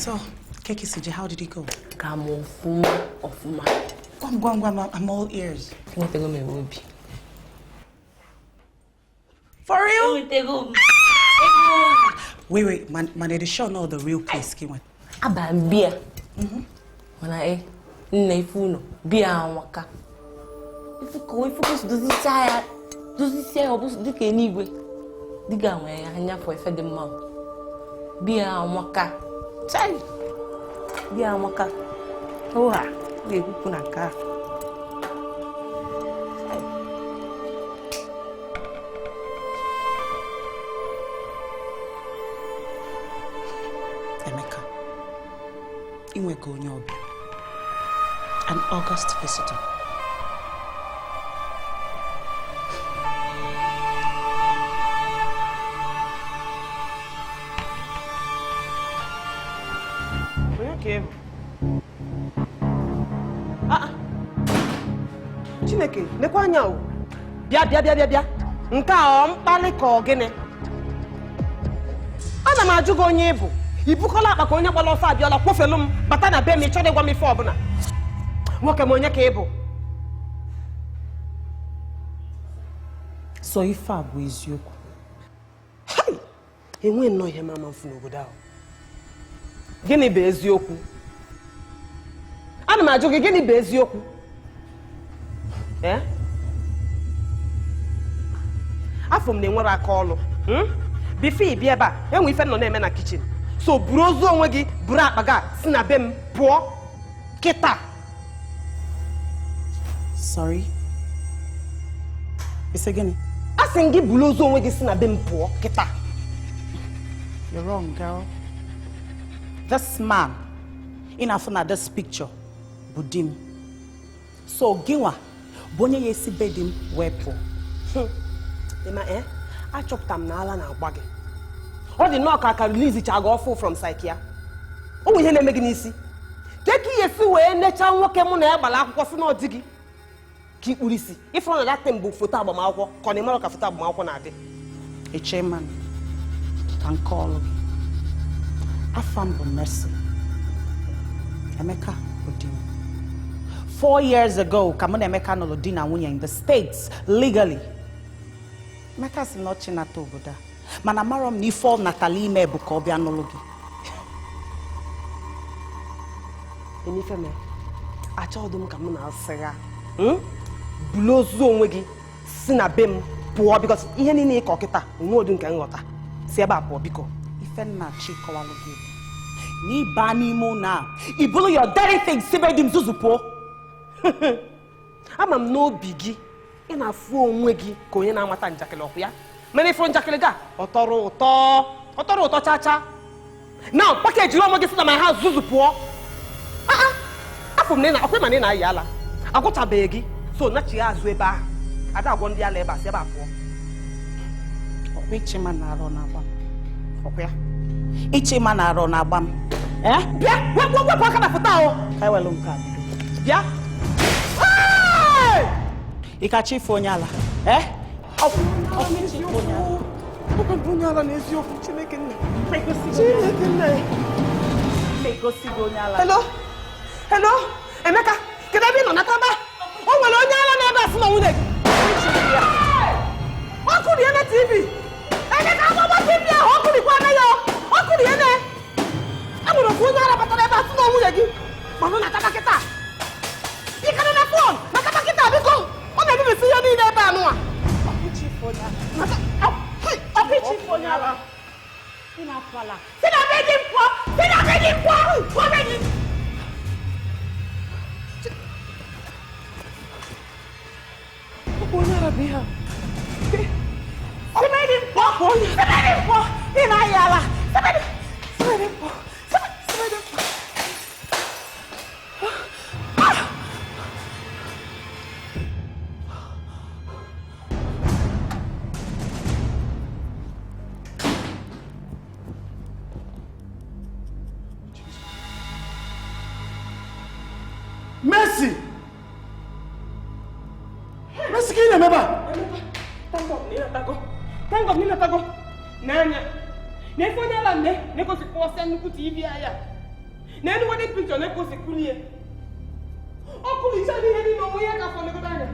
So, Kekisiji, how did it go? Come ofuma. I'm all ears. What they will be. For real? Wait, man, they sure know the real place. Aba beer. When I Nefuno, beer and waka. If you focus, does it say, Dikeh anyway? Dikeh, I for a fed them mouth. Beer and waka. Say, beer and waka. Oh, they put a car. Nwokoye, an August visitor. Okay. Chineke, nekwa anya o. Bịa. Nke a mkpali ka ogene. Ana m ajụ gị onye ịbụ. Ibukola akpa ka onye gbala ọsọ abịala kwofelu m bata na be m ịchọrọ ịgwa m ife ọbụla. Nwoke m onye ka ịbụ. So ife a bụ eziokwu. Enwe nnọọ ihe mama mfu n'obodo ahụ. Gịnị bụ eziokwu? Ana m ajụ gị gịnị bụ eziokwu? Afọ m na-enwere aka ọlụ. Bifo ị bịa ebe a, enwe ife nọ na-eme na kitchen. So buru ozu onwe gị, buru akpa gị si na be m pụọ kịta. Sorry. Ise gịnị? Asị m gị buru ozu onwe gị si na be m pụọ kịta. You're wrong, girl. This man, in afuna this picture, budim. So giwa, bonye yesi bedim wepo. Ema achọpụta m na ala na-agba gị. Ọ dị nnọọ ka release chaga ọfụ from psychia. O nwe ihe na-eme gị n'isi. Keki yesi wee necha nwoke mụ na ya gbara akwụkwọ si n'ọdị gị. Ka ikpuru isi. Ifuru na that time bụ foto agbamakwụkwọ, ka ọ na-emere ka foto agbamakwụkwọ na-adị. Eche man, can call gị. Afam bụ Mercy. Emeka Odin. 4 years ago, Kamuna Emeka nụrụ di na nwunye in the States, legally. Emeka si not chinata obodo. Mana marom ni fall Natalie ime bụ ka ọ bịa nụrụ gị. Enife me, achọghị m ka m na-asị ya. Bulu ozu onwe gị si na be m pụọ because ihe niile ịkọ kịta onwe odu nke nghọta. Si ebe a pụọ biko. Ife nna chi kọwalụ gị. N'ịba n'ime na ibulu your dirty things sibe di mzuzu pụọ. Ama m n'obi gị ị na-afụ onwe gị ka onye na-amata njakịrị ọkụ ya. Mana ifuru njakịrị ga ọ tọrọ ụtọ chacha. Now package lo onwe gị si na my house zuzu pụọ. Afọ m na ọkwa ma na ị na-ayị ala. Agwụchabeghị gị so nachi ya azụ ebe ahụ. Ada agwọ ndị ala ebe a si ebe a pụọ. Ọkwa Ichima na-arụ na-agba m. Ọkwa ya. Ichima na-arụ na-agba m. Bịa, wepụ aka na foto ahụ. Ka ewelu nke a bido. Bịa. Ikachi ife onye ala. Ọ bụ onye ala n'eziokwu Chineke nna. Chineke nna. Megosigo onye ala. Hello. Emeka, kedu ebe ị nọ n'aka ba? O nwere onye ala na-ebe asị na nwunye gị. Ọkụ dị na TV. Emeka agbagba TV ahụ ọkụ dịkwa na ya. Ọkụ dị na. Amụrụ ofu onye ala batara ebe asị na nwunye gị. Manụ na kata kịta. Ị ka na phone na kata kịta biko. Ọ na-emebisi ihe niile ebe anụ a. Ọkụchi ife onye ala. Ọkụchi ife onye ala. Ị na-apụala. Si na be gị mpụọ. Si na be gị mpụọ. Pụọ be gị. Onye ara bụ ihe a. Semedi mpọ! Semedi mpọ! Ị na-ayị ala! Semedi mpọ! Semedi mpọ! Mercy! Mercy, ka ị na-eme ebe a? Thank God, Nanya. Nefonye ala nne, negosikwa nnukwu TV aya. Na any wedding picture na post kulie. Oku li chani yedi no mo ka fo legoda anya.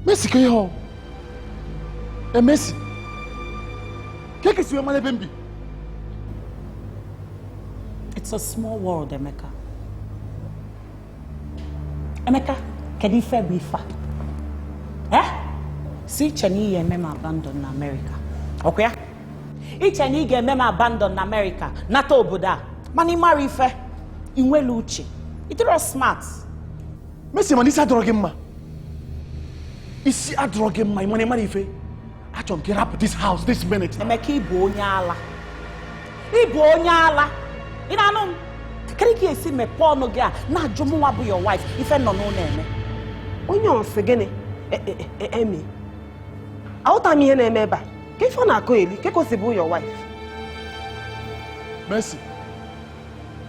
Messi ke ho. Messi. Keke si we male bembi. It's a small world, Emeka. Emeka, can you fair be far? See, Chani and Mema abandoned in America. Okay? Each and you get Mema abandoned in America. Nato Buddha. Mani Marife. Inwe Luchi. It was smart. Messi, man, this is a drug ma. Is a drug ma? Money Marife. I don't get up this house this minute. Emeka Ibo Onyala. Ibo Onyala. Inanum. Can you see me porno girl? Na Jomu wabu your wife. If I no name. Onyo segene. Emi. Auta mi hene meba. Ke fo na ko eli, ke ko sibu your wife. Messi.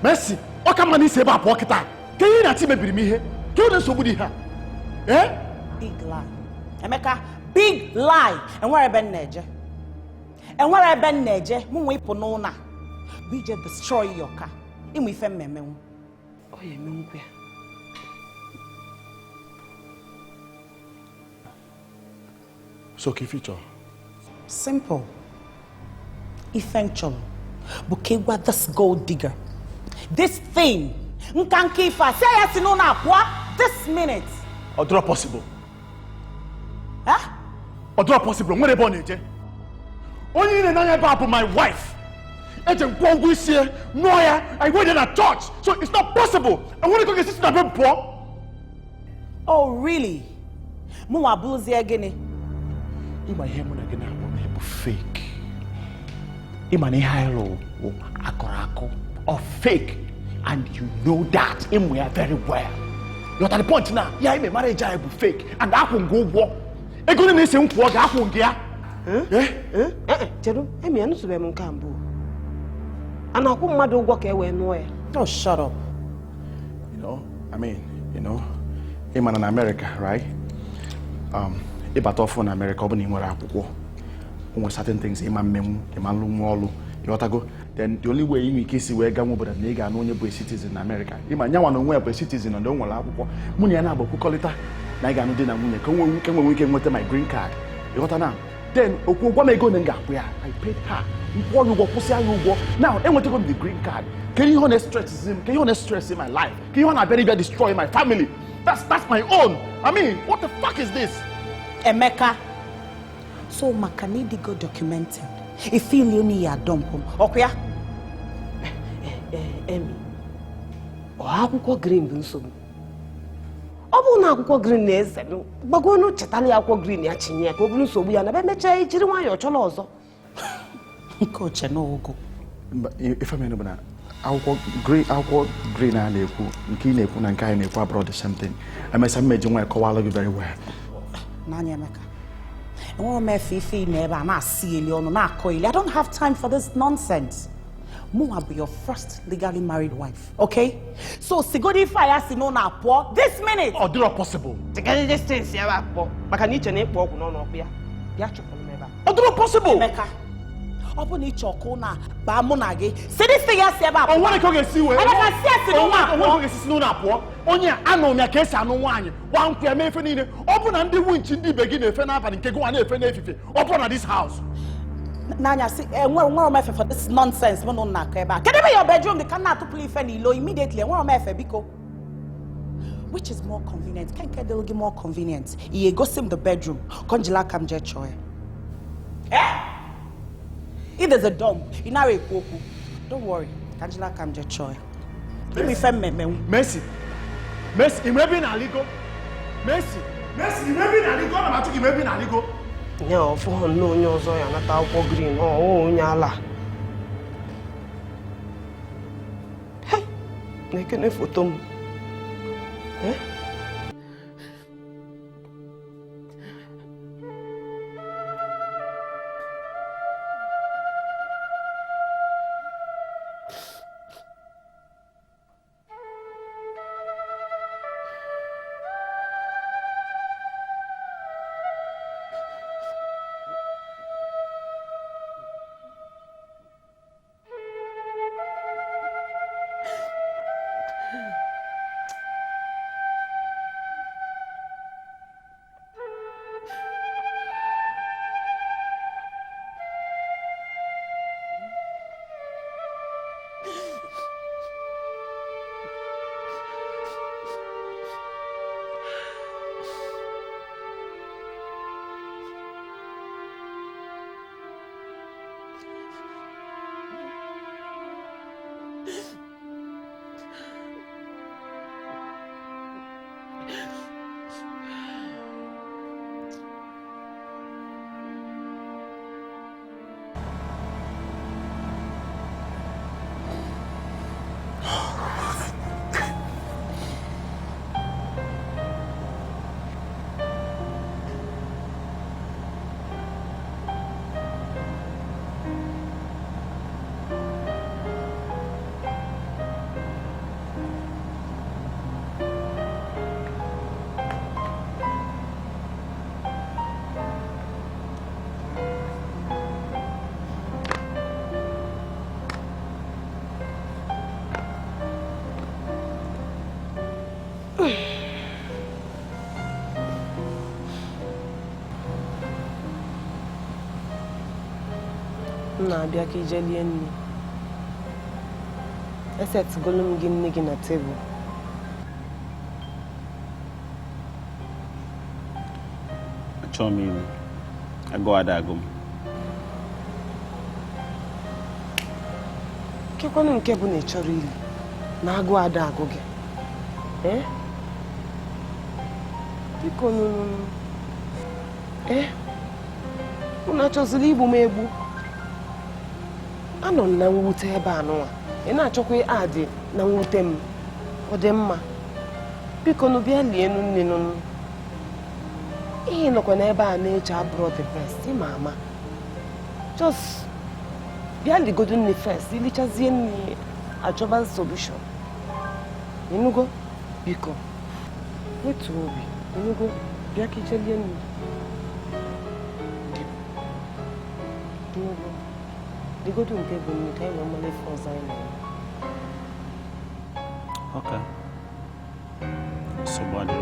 Messi. O ka mani se ba po kita. Ke yi na ti me biri mi he. Ke o de so budi ha. Big lie. Emeka, big lie. And where I been neje? And where I been neje? Mu we po no na. We just destroy your car. Imu ife mmemme. Oh ye me nkwe. So key feature. Simple. Eventually. Bukegwa this gold digger. This thing. Nkankifa. Say yes no na kwa this minute. Or draw possible. Huh? Or draw possible. When they born it. Only in another about my wife. I waited at church, so it's not possible. I want to go get sister very poor. Oh really? Muabuzi again. Ima hemu na gina abo fake. Ima ni hilo akorako or fake, and you know that we are very well. You're at the point now. Yeah, my marriage is fake, and I won't go walk. I go to the same work. I won't get. Cheru, emi anu sube munkambu. Ana ku mmadu ugwo ka ewe nuo ya. Oh, shut up. I'm in America, right? If I talk in America, I'm going to certain things. Then the only way you can see where I'm going to be a citizen in America. If I want a citizen, I don't want to call it. I can get my green card. Then, I paid her. Now, I want to go to the green card. Can you honest stress him? Can you honest stress in my life? Can you honest very destroy my family? That's my own. I mean, what the fuck is this? Emeka. So Makanidi go documented. If you only a dump him. Okay? Emi. O akwụkwọ green bụ nsogbu. Ọ bụ na akwụkwọ green na-eze no. Gbagonu chetali akwụkwọ green ya chinye ka ọ bụrụ nsogbu ya na be mecha ijiri nwayọ chọrọ ọzọ. Coach Nwoke. If I mean akwụkwọ green a na-ekwu nke ị na-ekwu na nke anyị na-ekwu abroad the same thing. Emesa mmeji nwa kọwala gị very well. Nanya Emeka. I don't have time for this nonsense. Mo will be your first legally married wife, okay? So, Sigodi fire sinona poor this minute. Or do it possible? To get this thing, see about poor. Makaniche ne poor no be. Be actually never. Or do it possible? Emeka. Open each okona ba monage. See this thing yes about. I want to go get see where. I can see sinona. I want to get sinona poor. Onya ano na kesa anu wanyi. Wan kwa me fe ni ne. Open and the winch ndi begin e fe na apa nke go an e fe na efife. Open at this house. Nanya, see, where am I for this nonsense? Can you be your bedroom? They cannot to play Fanny low immediately. Where am I for Biko? Which is more convenient? Can't get the more convenient? He goes in the bedroom. Conjila come jet choy. If there's a dump, in a koku. Don't worry. Conjila come jet choy. Give me femme. Messi, you may be in Aligo. Messi, you may be in Aligo. I'm about to give me in Aligo. No, for no news, I am not out for green. Oh, Nyala. Hey, make an effort. Eh? na-abịa ka ije lie nri. Esetgolu m gị nne gị na tebụl. Achọrọ m iri. Agụ ada agụ m. Kekwanụ nke bụ na ị chọrọ iri na agụ ada agụ gị. Biko nụnụ. Unu achọzila igbu m egbu. Anọ m na mwute ebe anụnwa. Ị na-achọkwa adị na mwute m. Ọ dị mma. Biko nụ bịa lie nne nụnụ. Ihe nọkwa n'ebe a na-eche abụrụ the best, ịma ama. Just bịa ligodo nne first, ilichazie nne achọba solution. Ịnụgo? Biko. Wetu obi. Ịnụgo? Bịa ka ichelie nne. Ịnụgo? Ligodo nke bụ nne ka anyị wee mara ife ọzọ anyị na-eme. Okay. So bad. Bịa.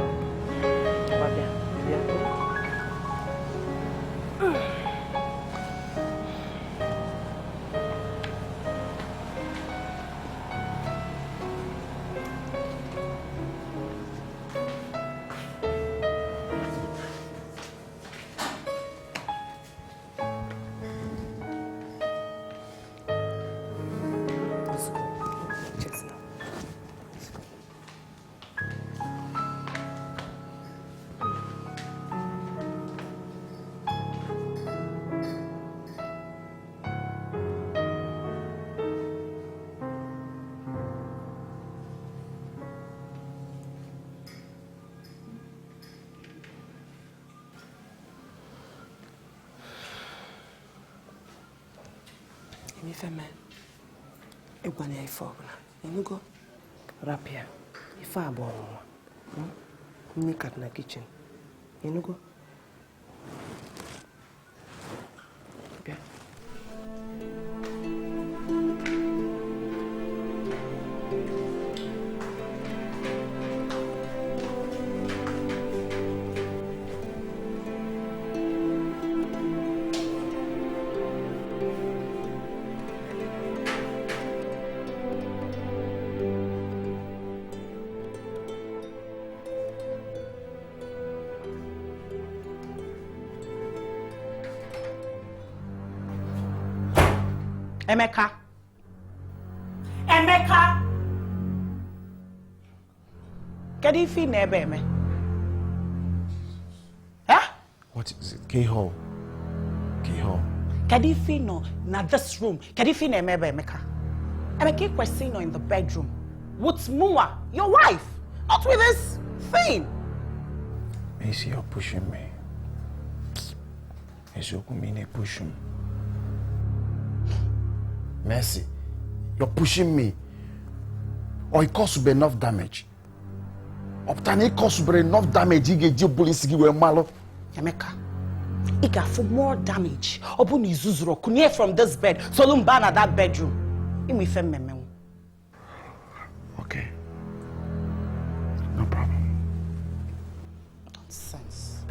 Ifeme, egwana ya ife ọbụla. Ịnụgo? Rapịa. Ife abụọ ọnwụnwa. Nne kat na kichin. Ịnụgo? Bịa. Emeka. Kedu ife na-ebe eme? What is it? K-hole. Kedu ife nọ na this room? Kedu ife na-eme ebe Emeka? Emeka kwesị nọ in the bedroom with Mwa, your wife, not with this thing. Macy, you're pushing me. Ezokumine pushing. Mercy, you're pushing me. Or it causes enough damage. Obtain it causes enough damage. You get police give malo. Emeka, it got for more damage. Open izuzuro kunye from this bed. Solumba na that bedroom. Imi femme. Okay. No problem. Nonsense.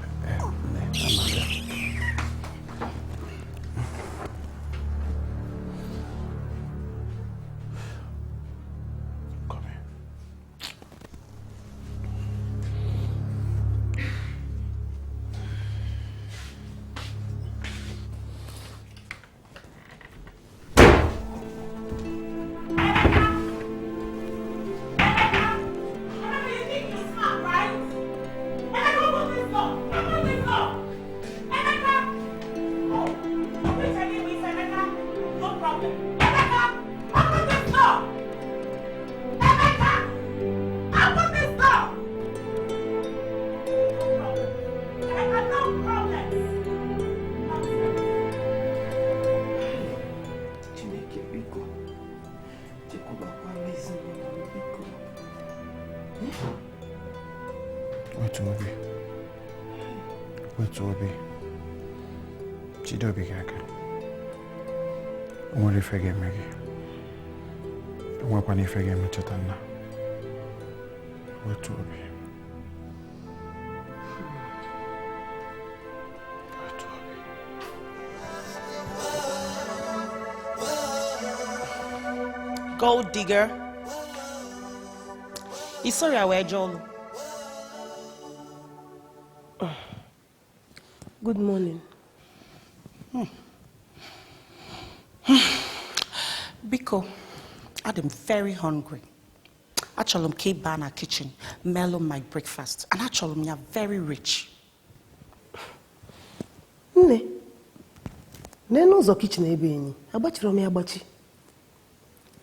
Obi. Chidobi kaka. Umuri fege megi. Umwapani fege mchatana. Wetu Obi. Wetu Obi. gold digger. Sorry, I wear Joel. Good morning. Biko, I'm very hungry. Actually, I'm keep by our kitchen, mellow my breakfast, and actually, we are very rich. Nne, n'ụzọ kitchen ebe enyi, agbachiri m ya agbachi.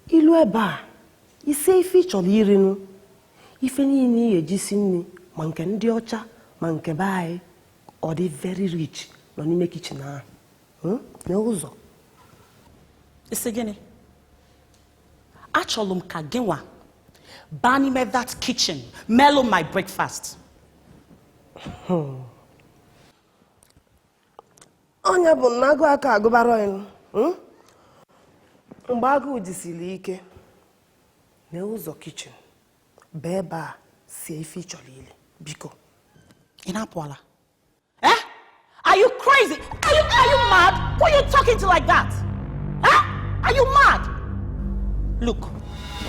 Ilu ebe a, ise ife ịchọrọ irinu, ife niile ihe eji si nri, ma nke ndị ọcha, ma nke be anyị, ọ dị very rich nọ n'ime kitchen ahụ. N'ụzọ. Isi gịnị? Achọrọ m ka gịnwa baa n'ime that kitchen, mellow my breakfast. Onye bụ na agụ aka agụbara ịnụ. Mgbe agụụ jisiri ike, n'ụzọ kitchen, bee ebe a sie ife ịchọrọ ile, biko. Ị na-apụọla? Eh? Are you crazy? Are you mad? Who are you talking to like that? Huh? Are you mad? Look,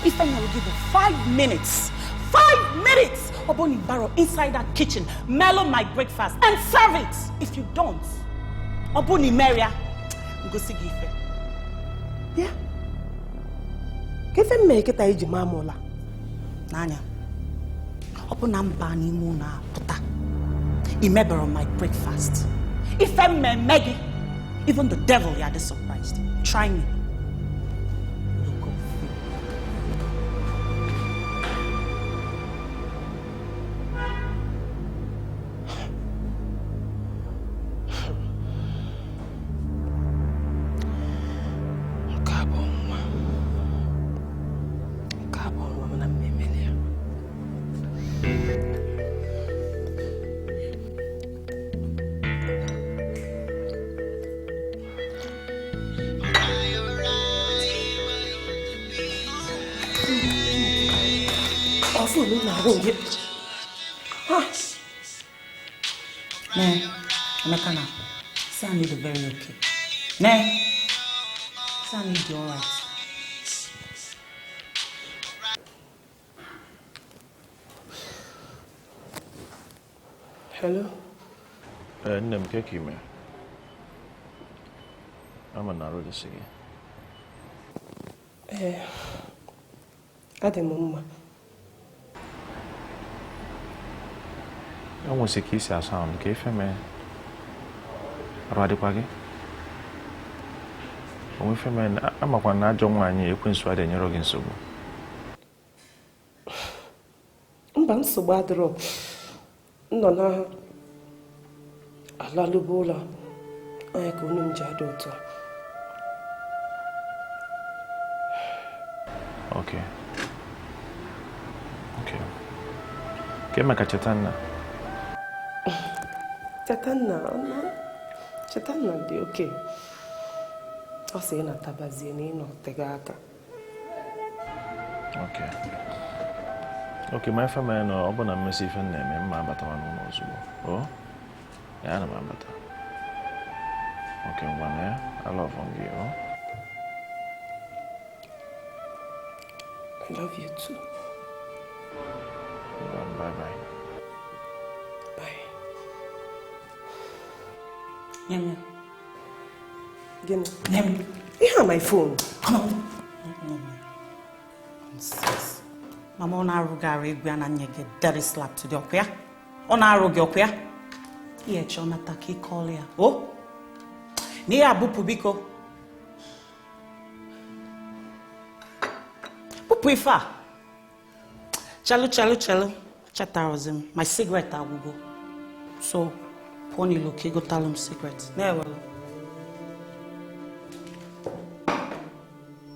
if I will give you 5 minutes, 5 minutes, Oboni Barrow inside that kitchen, mellow my breakfast and serve it. If you don't, Oboni Maria, go see Gife. Yeah. Gife make it a iji mamola. Nanya, Obona Mbani Muna Puta. Remember on my breakfast. If I'm Maggie, even the devil you are surprised. Try me. Onyeka now. Say I need a very okay. Say I need you alright. Hello? Nne m keke ime. Ama na-arụ dịsị gị. Adị m mma. O nwesi ka isi asa ahụ ka ife mee. Arụ adịkwa gị? Onwe ife mee amakwa na ajọ nwaanyị ekwensu adị enyere gị nsogbu. Mba, nsogbu adịrọ. Nọ na alalụba ụlọ onye ka unu m ji adị ụtọ. Okay. Ka emeka Chetanna? Chetanna dị oke. Ọ sị na tabazie na ịnọ tega aka. Okay, my family no ọ bụ na mmesi ife na-eme mma abatawa n'ụlọ ozugbo. Ya ana m abata. Okay, ngwa na I love you. I love you too. Bye. Bye. Nyam. Gini? Nyam. You have my phone. Come on. Sis. Mama on arugari gwana nyege dirty slap to the okya. On arugi okya. Iye chona taki call ya. Oh. Ni abupu biko. Pupu ifa. Chalo. Chatarozim. My cigarette I will go. So, pony look, go tell him cigarette. Never.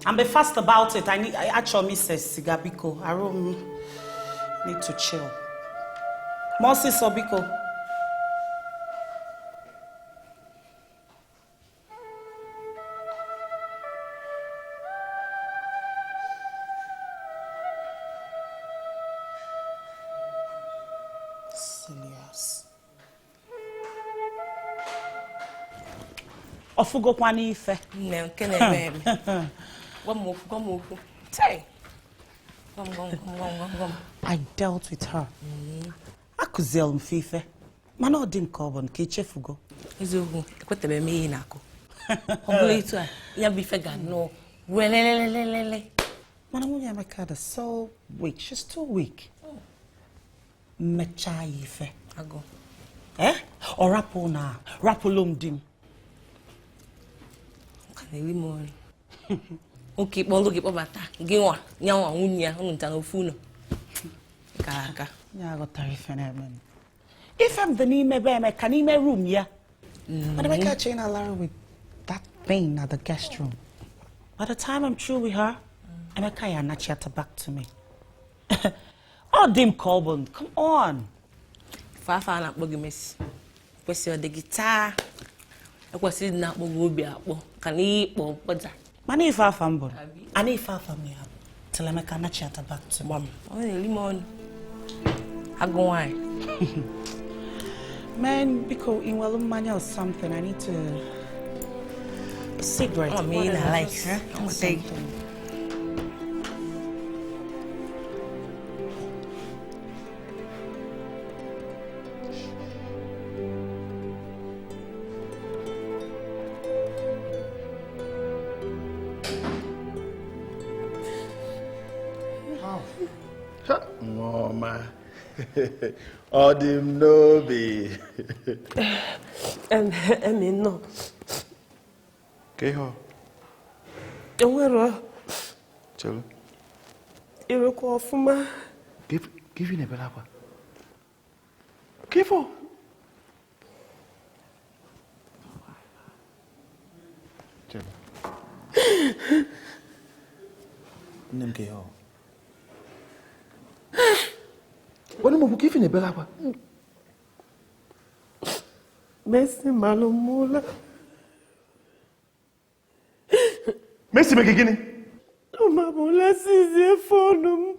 And be fast about it. I actually says cigar biko. I need to chill. Mosi sobiko. Serious. Ofugo kwani ife. Ne, kene baby. Gwa mofu. Hey. Come. I dealt with her. Akuzel mfife. Mana ọ dị nke ọ bụ nke ichefugo. Eziokwu, ekwetara m ihe na-akụ. Ọ bụla etu a, ya bụ ife ga-anụ welelelelele. Mana nwunye Emeka dị so weak. She's too weak. Mmecha ife. Agụ. Ọ rapụ na rapụlụ m di m. Ka na-eri m ori. Oke kpọlụ gị kpọbata gị nwa nyanwa nwunye ya unu nta n'ofu ụlọ. Aka. Ya aghọtara ife na-eme m. Ife m dị n'ime be Emeka n'ime room ya. But Emeka chain alarm with that thing at the guest room. By the time I'm through with her, Emeka ya anachiata back to me. Oh, dim Colburn, come on. Fafa na-akpọ gị Messi. Kwesịrị ọ dị gị taa. Ekwesịrị na-akpọ gị obi akpọ ka na ihe ịkpọ mkpọda. Mana ife afa m bụrụ. Ana ife afa m ya. Till Emeka anachiata back to me. Ọ na-eri m ọnụ. Agụ nwanyị. Man, because in mmanya or something, I need to a cigarette. Oh, me, I like. I'm take. Mama. Odim nobi. No. Keho. Enwero. Chelo. Ireko ofuma. Give you nebela kwa. Kefo. Chelo. Nem keho. Wani mo give you nebela kwa. Messi malumula. Messi me gini. Mamula sizie phone.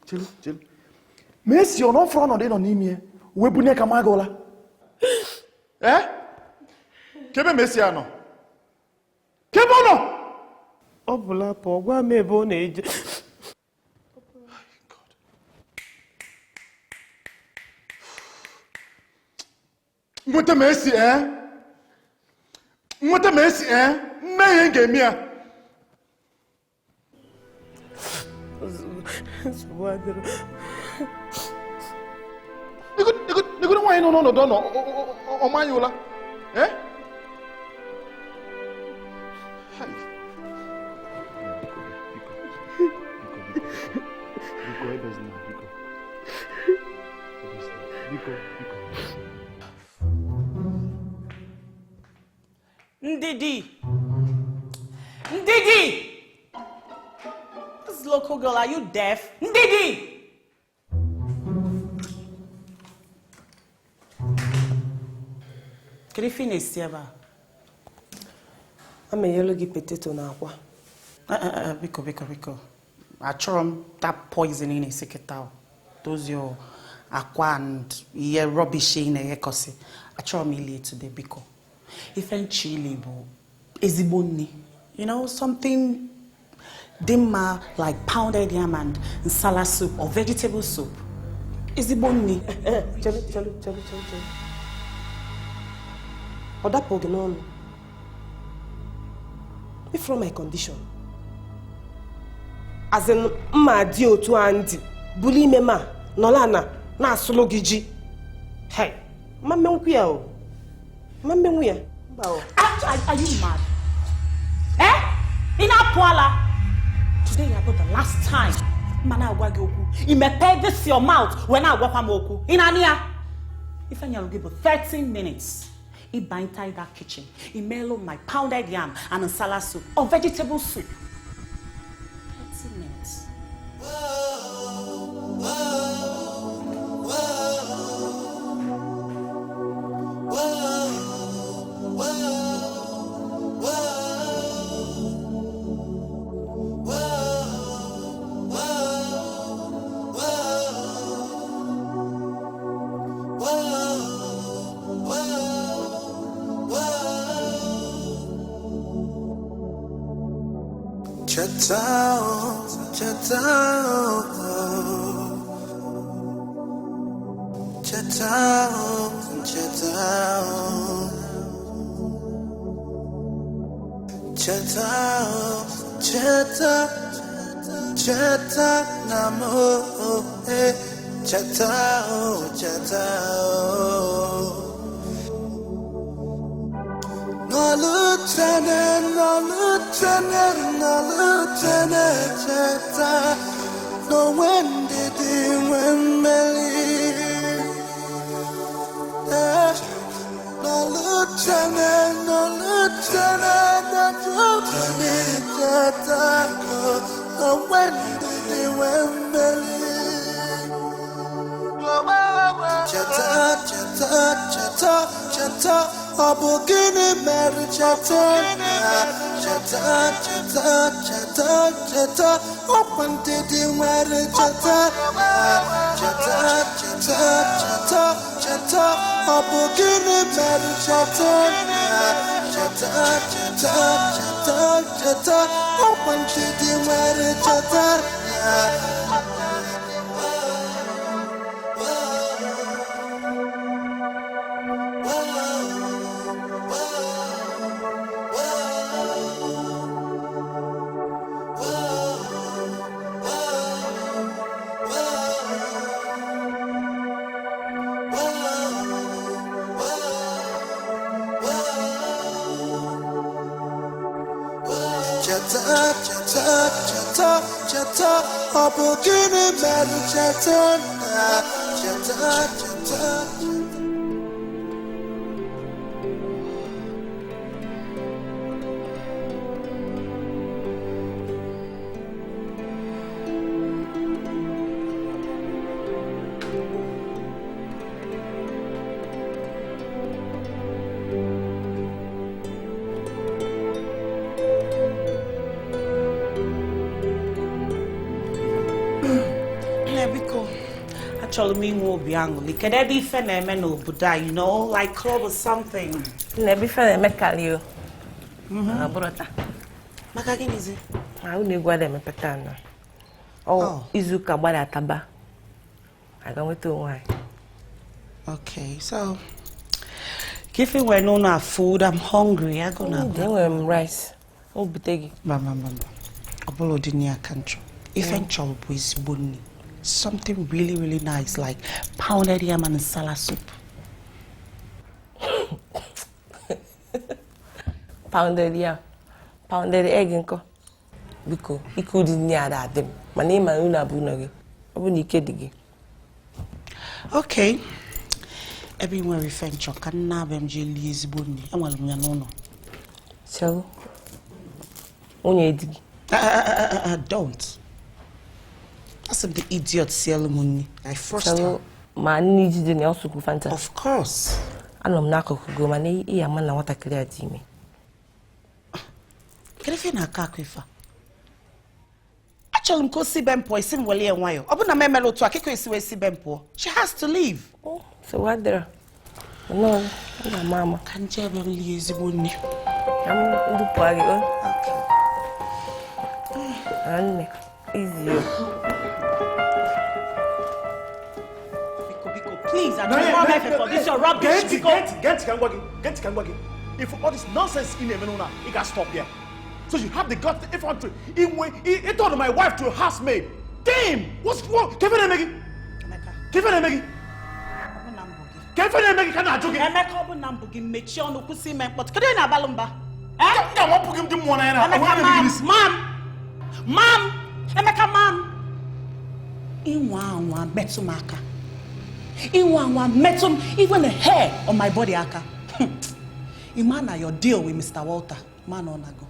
Chill. Messi on front on dey on nimie. We bu ne kamagola. Kebe Messi ano. Kebe no. Obula po gwa me bo na eje. Mwete Messi Meye ngemia. Swadro. Niku why no o manyola. Ndidi! This local girl, are you deaf? Ndidi! Can you finish, Siaba? I'm a yellow potato na akwa. Biko. I try that poison in a secretary. Those your aqua and your rubbish in a ecosi. I try me late today, Biko. If I'm chili, eziboni, you know, something dimma like pounded yam and salad soup or vegetable soup. Eziboni. Chalo. Oda poginon. If from my condition, as in ma di otu andi, buli mema, nolana, na asologiji. Hey, mamenkuya o. Mamenkuya. Are you mad? In Apuala. Today about the last time. Mana wagoku. You may pay this your mouth when I walk amoku. In Ania. If I give you 13 minutes. I buy inside that kitchen. I mellow my pounded yam and a salad soup or vegetable soup. 13 minutes. Chatao, chatao, chatao, chatao, chatao, chatao, chatao, namo, chatao, chatao. Nollywood Channel, Nollywood Channel, Nollywood Channel, chata. No when did he when believe? Nollywood Channel, Nollywood Channel, Nollywood Channel, chata. No when did he when believe? Chata, chata, chata, chata. Abogini Mary chata, chata, chata, chata, chata. Open didi Mary chata, chata, chata, chata, chata. Abogini Mary chata, chata, chata, chata, chata. Open didi Mary chata. Chata, chata, chata, abogini meri chata, chata, chata. Actually, me will be angry. Can there be phenomenal Buddha, you know, like club or something? Never phenomenal. Brota. Makagin is it? I only go there, my patana. Oh, Izuka Bada Taba. I don't want to why. Okay, so if we're not food, I'm hungry. I'm gonna go. Rice. Oh, butegi. Mama. Abolo dinia country. If I'm chop with bunny. Something really, really nice, like pounded yam and salad soup. Pounded yam, pounded egg, inko. Because he couldn't near that them. My name is Una Bunagi. I wouldn't kid again. Okay. Everywhere we find chocolate, can now be jelly's bunny. I'm well, no. So, only don't. That's the idiot ceremony. I first so, man needs the also go fanta. Of course. I know nako go mani iya man na wata clear me. Can you na kakwifa? Actually, mko si bempo isim wali enwayo. Obuna memelo to akiko isiwe si bempo. She has to leave. Oh, so what there? No, mama. Can you ever leave bunny? I'm do pagi. Okay. Anne, easy. Please, I don't want for this your rubbish. Get Kangwagi. If all this nonsense in Emenuna, it got stop here. So you have the guts, if I to, he told my wife to a housemaid. Damn! What's wrong? Kevin Emegi? Can I joke? Emeka obu nambugi mechi onu kusi men but kede na balumba. I want to give them one and Mom! Emeka mom! Inwa betumaka. Inwa metum even the hair on my body aka. Imana your deal with Mr. Walter. Man on ago.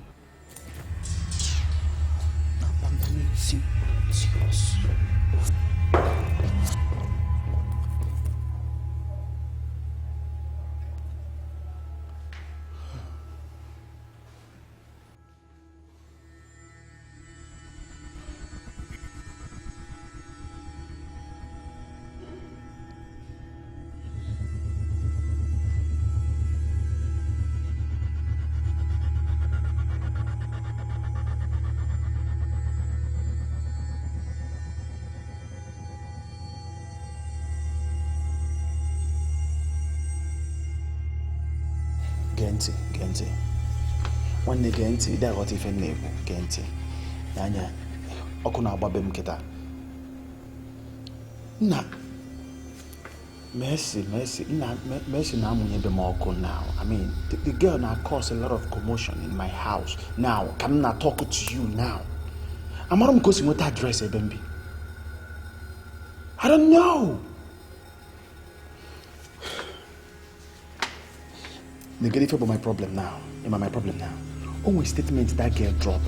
Gente. One gente, they got if name, gente. Nanya, Okuna Babem Keta. Na. Mercy, now now. I mean, the girl now caused a lot of commotion in my house. Now, I'm not talking to you now. I'm not going to address Ebembi. I don't know. Negative about my problem now. My problem now. Only statement that girl drop.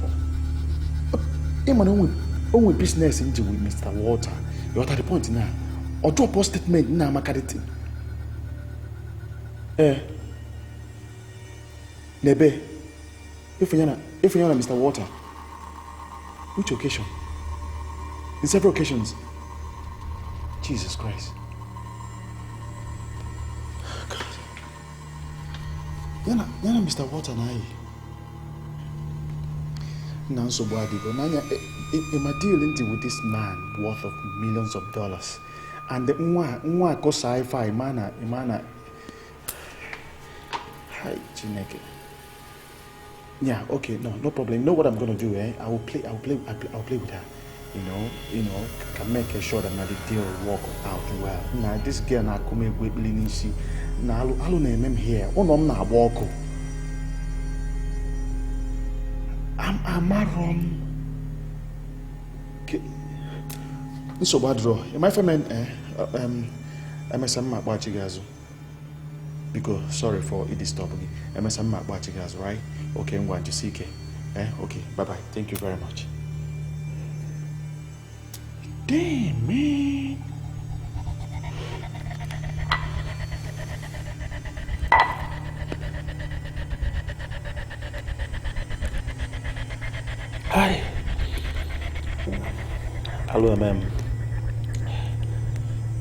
Only business into with Mr. Walter. You're at the point now. Or drop a statement now, Makariti. Nebe, if you're Mr. Walter, which occasion? In several occasions. Jesus Christ. God. Yana Mr. Walter na yi. Na nsogbu adigo. Nanya, am I dealing with this man worth of millions of dollars? And the nwa ko sci-fi imana. Hi, Chineke. Yeah, okay, no problem. You know what I'm gonna do, eh? I'll play with her. You know, can make sure that the deal will work out well. Now this girl na come with Linisi. Now I'll name him here. Oh na walk. I'm wrong. So bad draw. My friend I'm watch you guys. Because sorry for it disturbing. I'm watch you guys, right? Okay, I'm going to see you. Okay, bye-bye. Thank you very much. Damn, man. Hi. Hello, ma'am.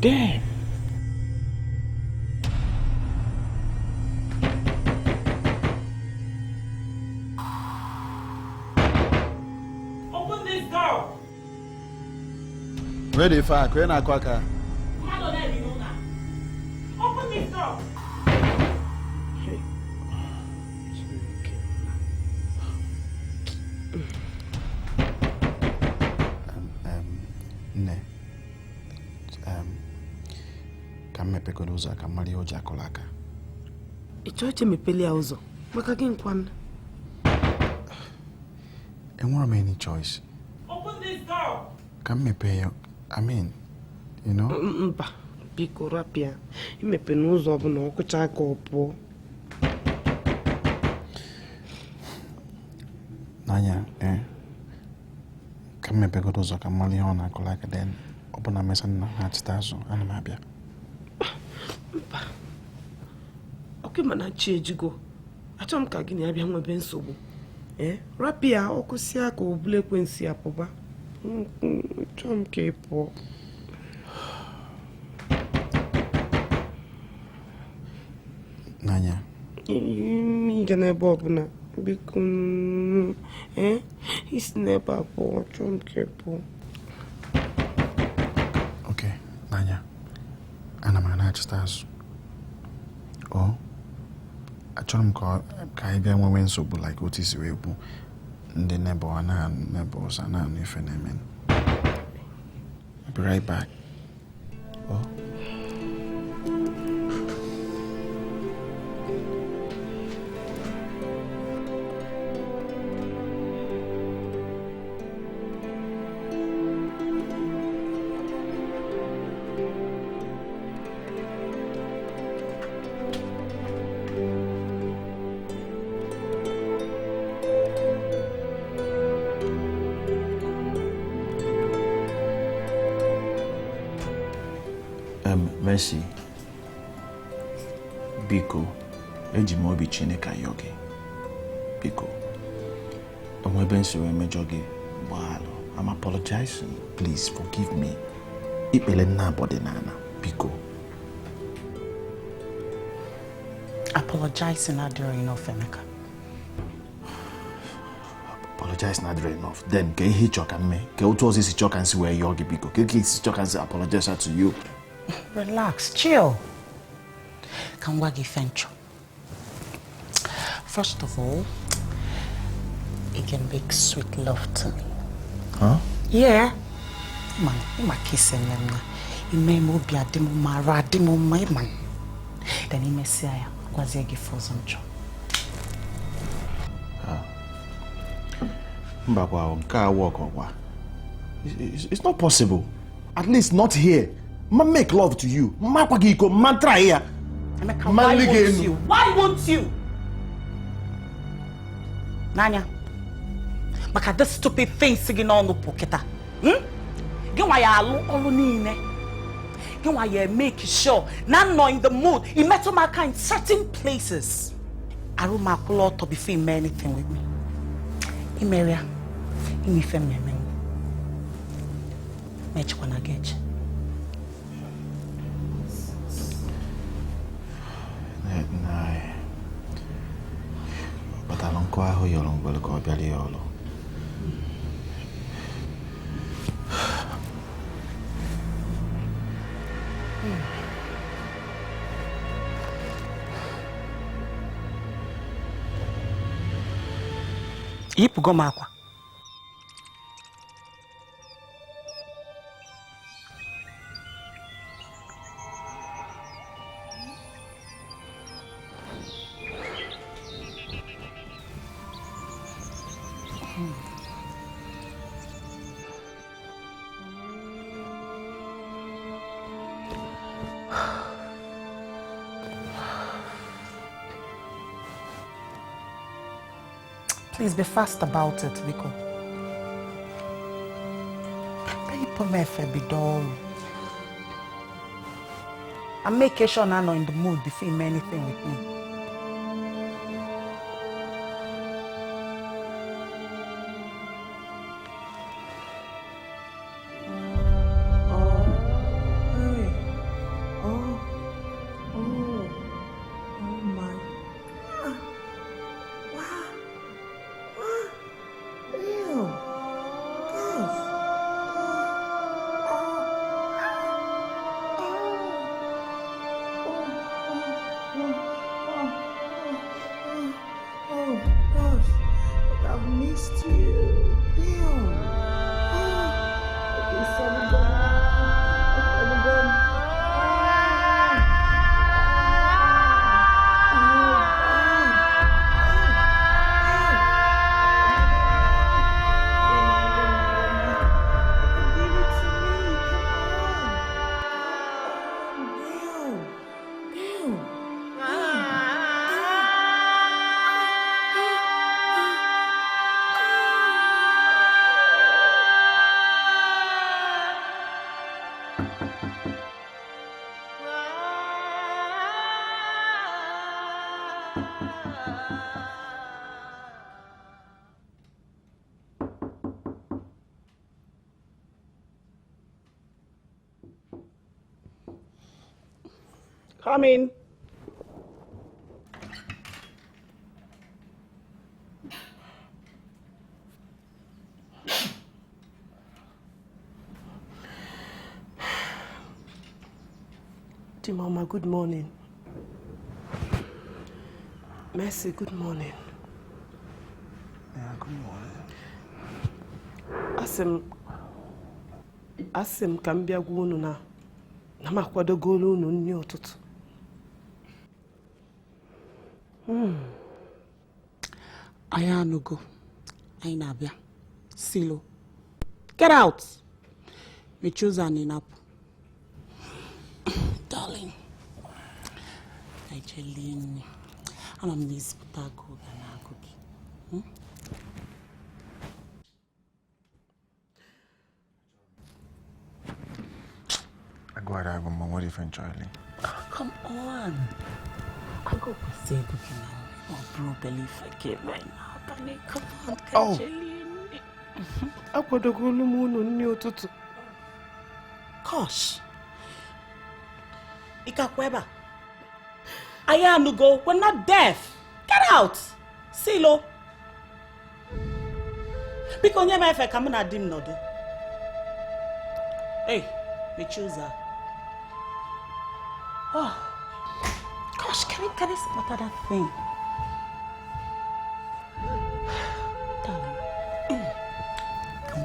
Damn. Open this door. Where the fuck? Where na kwaka? Open this door. Uzo ka mali oja kolaka. Ichoche mepeli ya uzo. Maka gị nkwan. Enwere any choice. Open this door. Ka mepe ya. I mean, you know. Mba, biko rapia. Imepe n'ụzọ bụ na ọkụcha aka ọpụọ. Nanya, ka mepe godo uzo ka mali ona kolaka then obuna mesa na hatitazo ana mabia. Mba. Okay, mana chi ejigo. Achọm ka gị na ya bịa nwebe nsogbu. Rapia ọkụsi aka obule ekwensi apụba. Achọm ka ị pụọ. Nanya. Ije n'ebe ọbụla. Biko, isi n'ebe a pụọ. Achọm ka ị pụọ. Okay, Nanya. Ana m anachita azụ. Achọrọ m ka ị bịa nwewe nsogbu like otu isi wee bụ ndị neighbors na ife na-eme. I'll be right back. Mercy, biko, eji m obi Chineke ayọ gị. Biko, onwebe nsogbu emejọ gị gbaalụ. I'm apologizing. Please forgive me. Ikpele nna abọdị n'ana, biko. Apologizing not enough, Emeka. Apologize not enough. Then, can you chọka mme? Ka otu ọzọ isi chọka nsi wee yọ gị biko? Ka isi chọka nsi apologize to you? Relax, chill. Can wagi fencho. First of all, you can make sweet love to me. Huh? Yeah. Man, you kiss him. You may move be a demo mara demo my man. Then you may say I was a gift for some job. It's not possible. At least not here. Man make love to you. Man try here. Why won't you? Why won't you? Nanya, maka this stupid thing singing on the pocket. Get why you all nine. Get why you make sure not knowing the mood. You met my kind certain places. I don't make a lot to be feeling anything with me. Imeria, imi family me. Match when I get you. But I don't go out here long, but go belly all. Ipugo makwa. Please be fast about it, Biko. People may be dull. And make sure I'm not in the mood to film anything with me. Come in. Mama, good morning. Mercy, good morning. Yeah, good morning. Asim ka m bịa gwa unu na m akwadogolu unu nri ụtụtụ. Anyị anụgo. Anyị na-abịa. Silo. Get out. Mechie ụzọ anyị napụ. Darling. Nigeria. Ana m n'ezipụta agụ ga na-agụ gị. What do you think, Charlie? Come on. I go say good now. Oh, bro, believe I get right now. Honey, come on, Akwadogolu m unu nri ụtụtụ. Gosh. Ikakweba. Ayanugo, we're not deaf. Get out. Silo. Biko nye mefe kamuna dim nodo. Hey, me choose her. Oh. Gosh, can I spot that thing?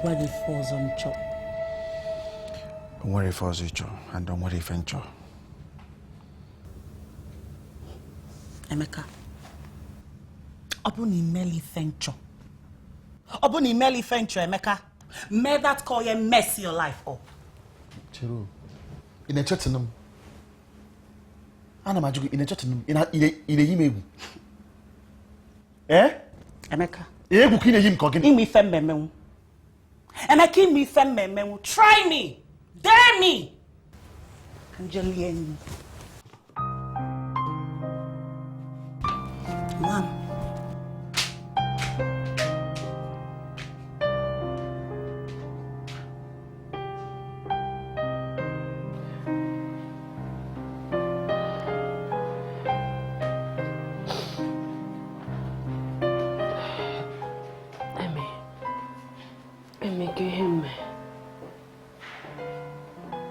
What if falls on chop? What if falls on chop? And don't worry if I'm chop. Emeka. Obuni meli fencho. Obuni meli fencho, Emeka. May that call you mess your life up. Chiru. In a chattinum. Anna Majugu in a chattinum. In a email. Eh? Emeka. Eh, who can him cooking? In me fembe. Emeka, me fembe. Try me. Dare me. Angelina. Mom.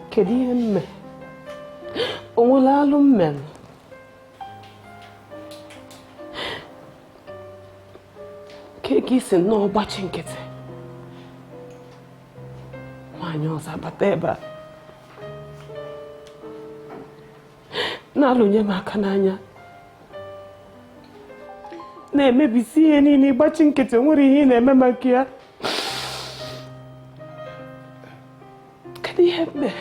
Kedu ihe mme? Onwere alụ mmemme. Keke isi nnọọ gbachi nkịtị. Nwaanyị ọzọ abata ebe a. Na-alụnye m aka n'anya. Na-emebisi ihe niile gbachi nkịtị nwere ihe ị na-eme maka ya. Kedu ihe mme?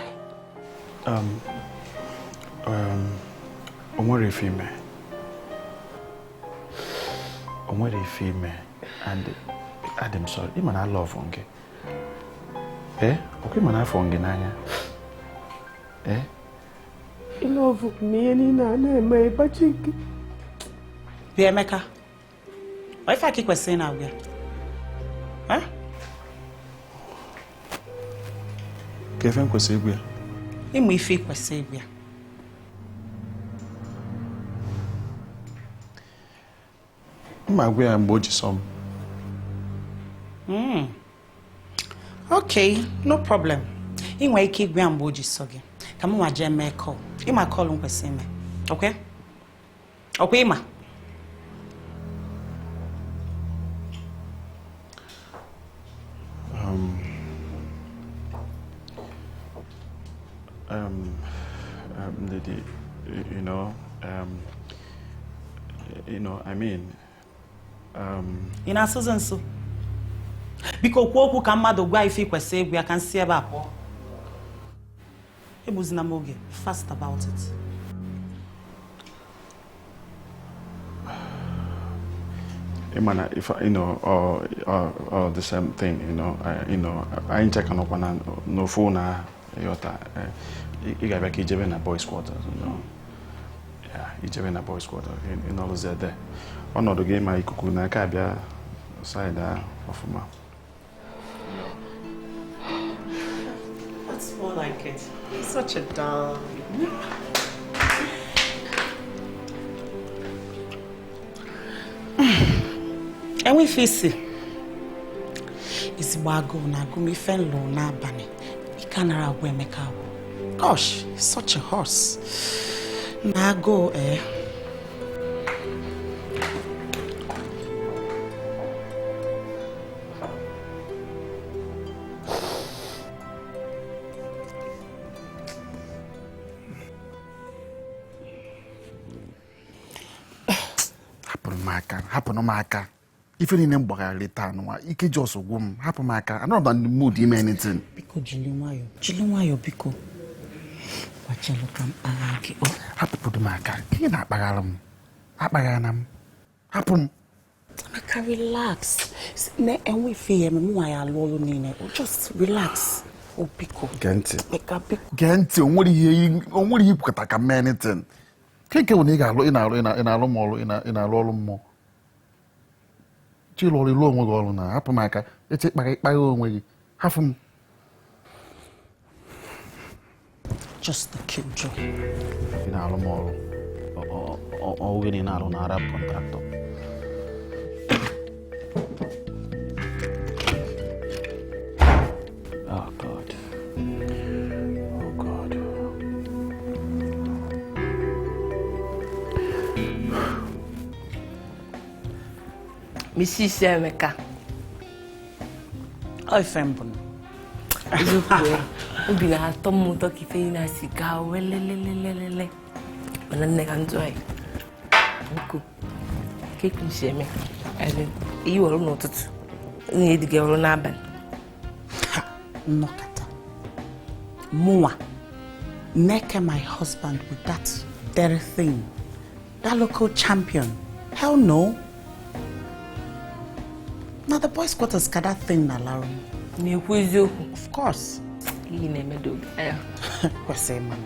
Onwere ifime. Onwere ifime. And I'm sorry. Even I love Onge. Eh? Okay, man, I Onge nanya. Eh? I love me na me bachiki. Be Emeka. Why if I keep saying now here? Huh? Kevin kwesịrị Ịmụ ife kwesịrị ịbịa. Mma gwa ya mgbe o ji sọ m. Okay, no problem. Ị nwere ike ịgwa mgbe o ji sọ gị. Ka m nwa jee mee call. Ịma call m kwesịrị ime. Okay? Okay, ịma. I mean, in a season so. Because okwu ka mmadụ gwa ife kwesịrị egwu ya ka nsi ebe apụ. Ebuzina m oge. Fast about it. If or the same thing, I ain't checking up on no phone. You got back in boys' quarters, Yeah, in boys' quarters. In all that there. One of the game I could na kabia side of my. That's more like it. Such a doll. And we face it. It's wago na gumi fenlo na bani. Ikanara we Emeka. Gosh, he's such a horse. Na go Happen on my car. If you didn't bother later, you can just go. Happen my car. I'm not on the mood. You mean anything? Biko Jiliwayo, Biko. Watch out, look am Happen put my car. You not bagalam. Abaganam. Happen. Emeka, relax. And we fear me. Why are you nine? Just relax. Oh, Biko. Gente. Emeka, Biko. Gente, what do you put a man anything? Can't go in a more. Chilo long ago na happen my car. It's it by own way. Half them. Just the killjoy. In Alomoro. Or winning out on Arab contractor. Oh God. Oh God. Mrs. Emeka. Oifembun. Ubi na tomu to kife na siga welelelelele. Mananne kan joy. Nku. Cake nsheme. Ellen, you are not it. Need the girl on aban. Nokata. Mua. Neke my husband with that very thing. That local champion. Hell no. Now the boys' quarters got that thing na larum. Of course. He never do. What's say man?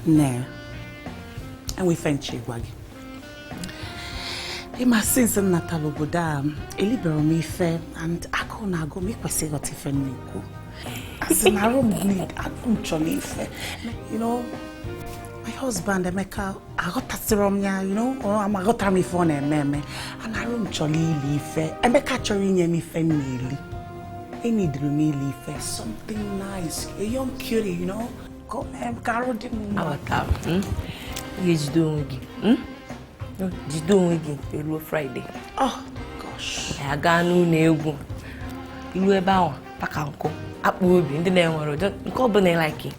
Nah. And we find Chigozie. Ima since Natalo Buda, Elibero me fair and ako na go make kwese got ife niku. As in I don't need actually fair. You know, my husband Onyeka, I got that serum ya, you know, or I'm got time phone and meme, and I don't actually leave fair. Onyeka chori me fair nearly. I need me leave something nice, a young cutie, you know. Go and Okaro didn't. Our time. You doing again? No, just doing again. It's Friday. Oh gosh. I got no new. You about Pakanko. Up would be in the name of the company like it.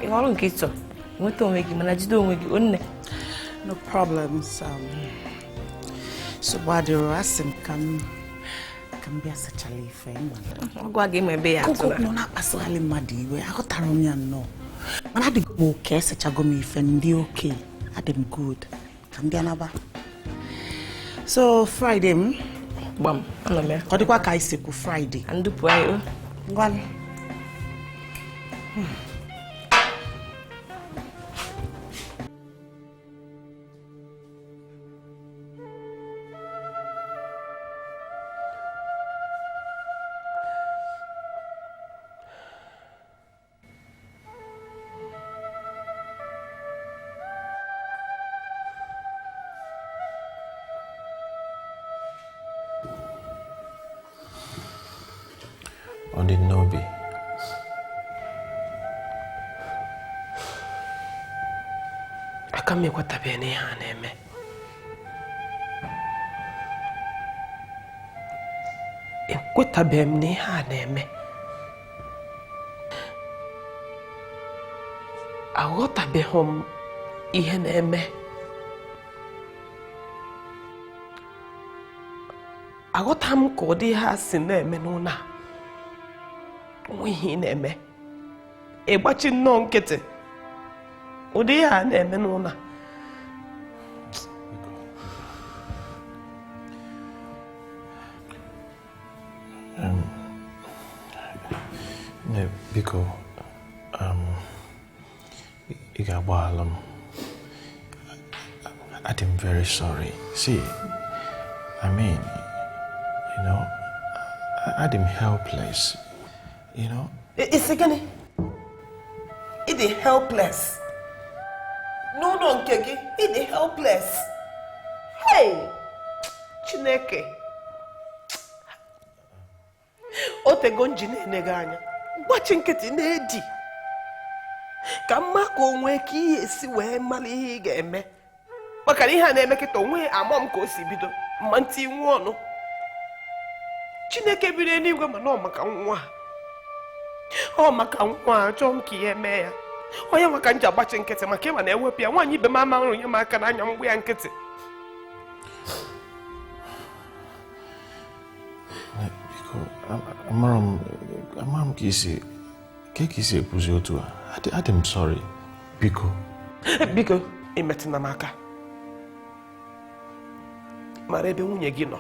You all get so. What to make him and I just doing with you? No problems. So why do you ask him can be such a leaf? I'll go give my bear. No, not as well in Madi. I got Atuanya no. When I did go care such a gummy fendi okay. I dem good. Can be another. So Friday, bam. No me. What do I say? Friday. And do pray. One. On the Nobi. I can't make what I be any hand, Quit a bem ni hand, I got to be home, Ian, I got him Cody has in them, Menona. We name a watching non kitty. O dear, Menona. No, because I'm very sorry. See, I mean, you know, I'm helpless. You know? It's again. It is helpless. No, Kegi. It is helpless. Hey! Chineke. Otegonji neganya. Watching Kitty Nedi. Kamako nweki esi we mali ihe ga-eme. Maka ihe a na-eme kịta onwe amam ka o si bido. Mmanti nwa ọnụ. Chineke biri eluigwe mana ọ maka nwa. Ọ maka nwa achọ m ka ihe mee ya. Onye maka nji agbachi nkịtị maka ịma na ewepụ ya nwaanyị ibe m ama nrụ nye m aka n'anya mgbe ya nkịtị. Amam ka isi ekwuzi otu a. Adị m sorry. Biko. Biko, imetụna m aka. Mara ebe nwunye gị nọ.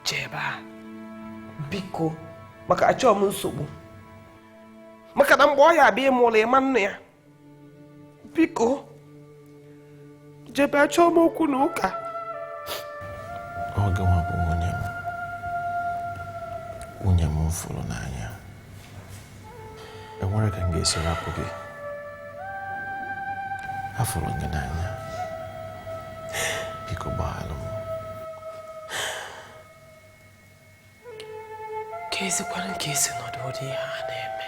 Jee ebe a. Biko, maka achọ m nsogbu. Maka na mgbe ọ ya abịa ịmụ ụlọ ịma nnu ya. Biko, jebe achọ m okwu na ụka. Ọ gịnwa bụ nwunye m fụrụ n'anya. Enwere ka m ga-esi rapụ gị. Afụrụ gị n'anya. Biko gbaalụ m. Ka ezikwana ka esi nọdụ ụdị ihe a na-eme.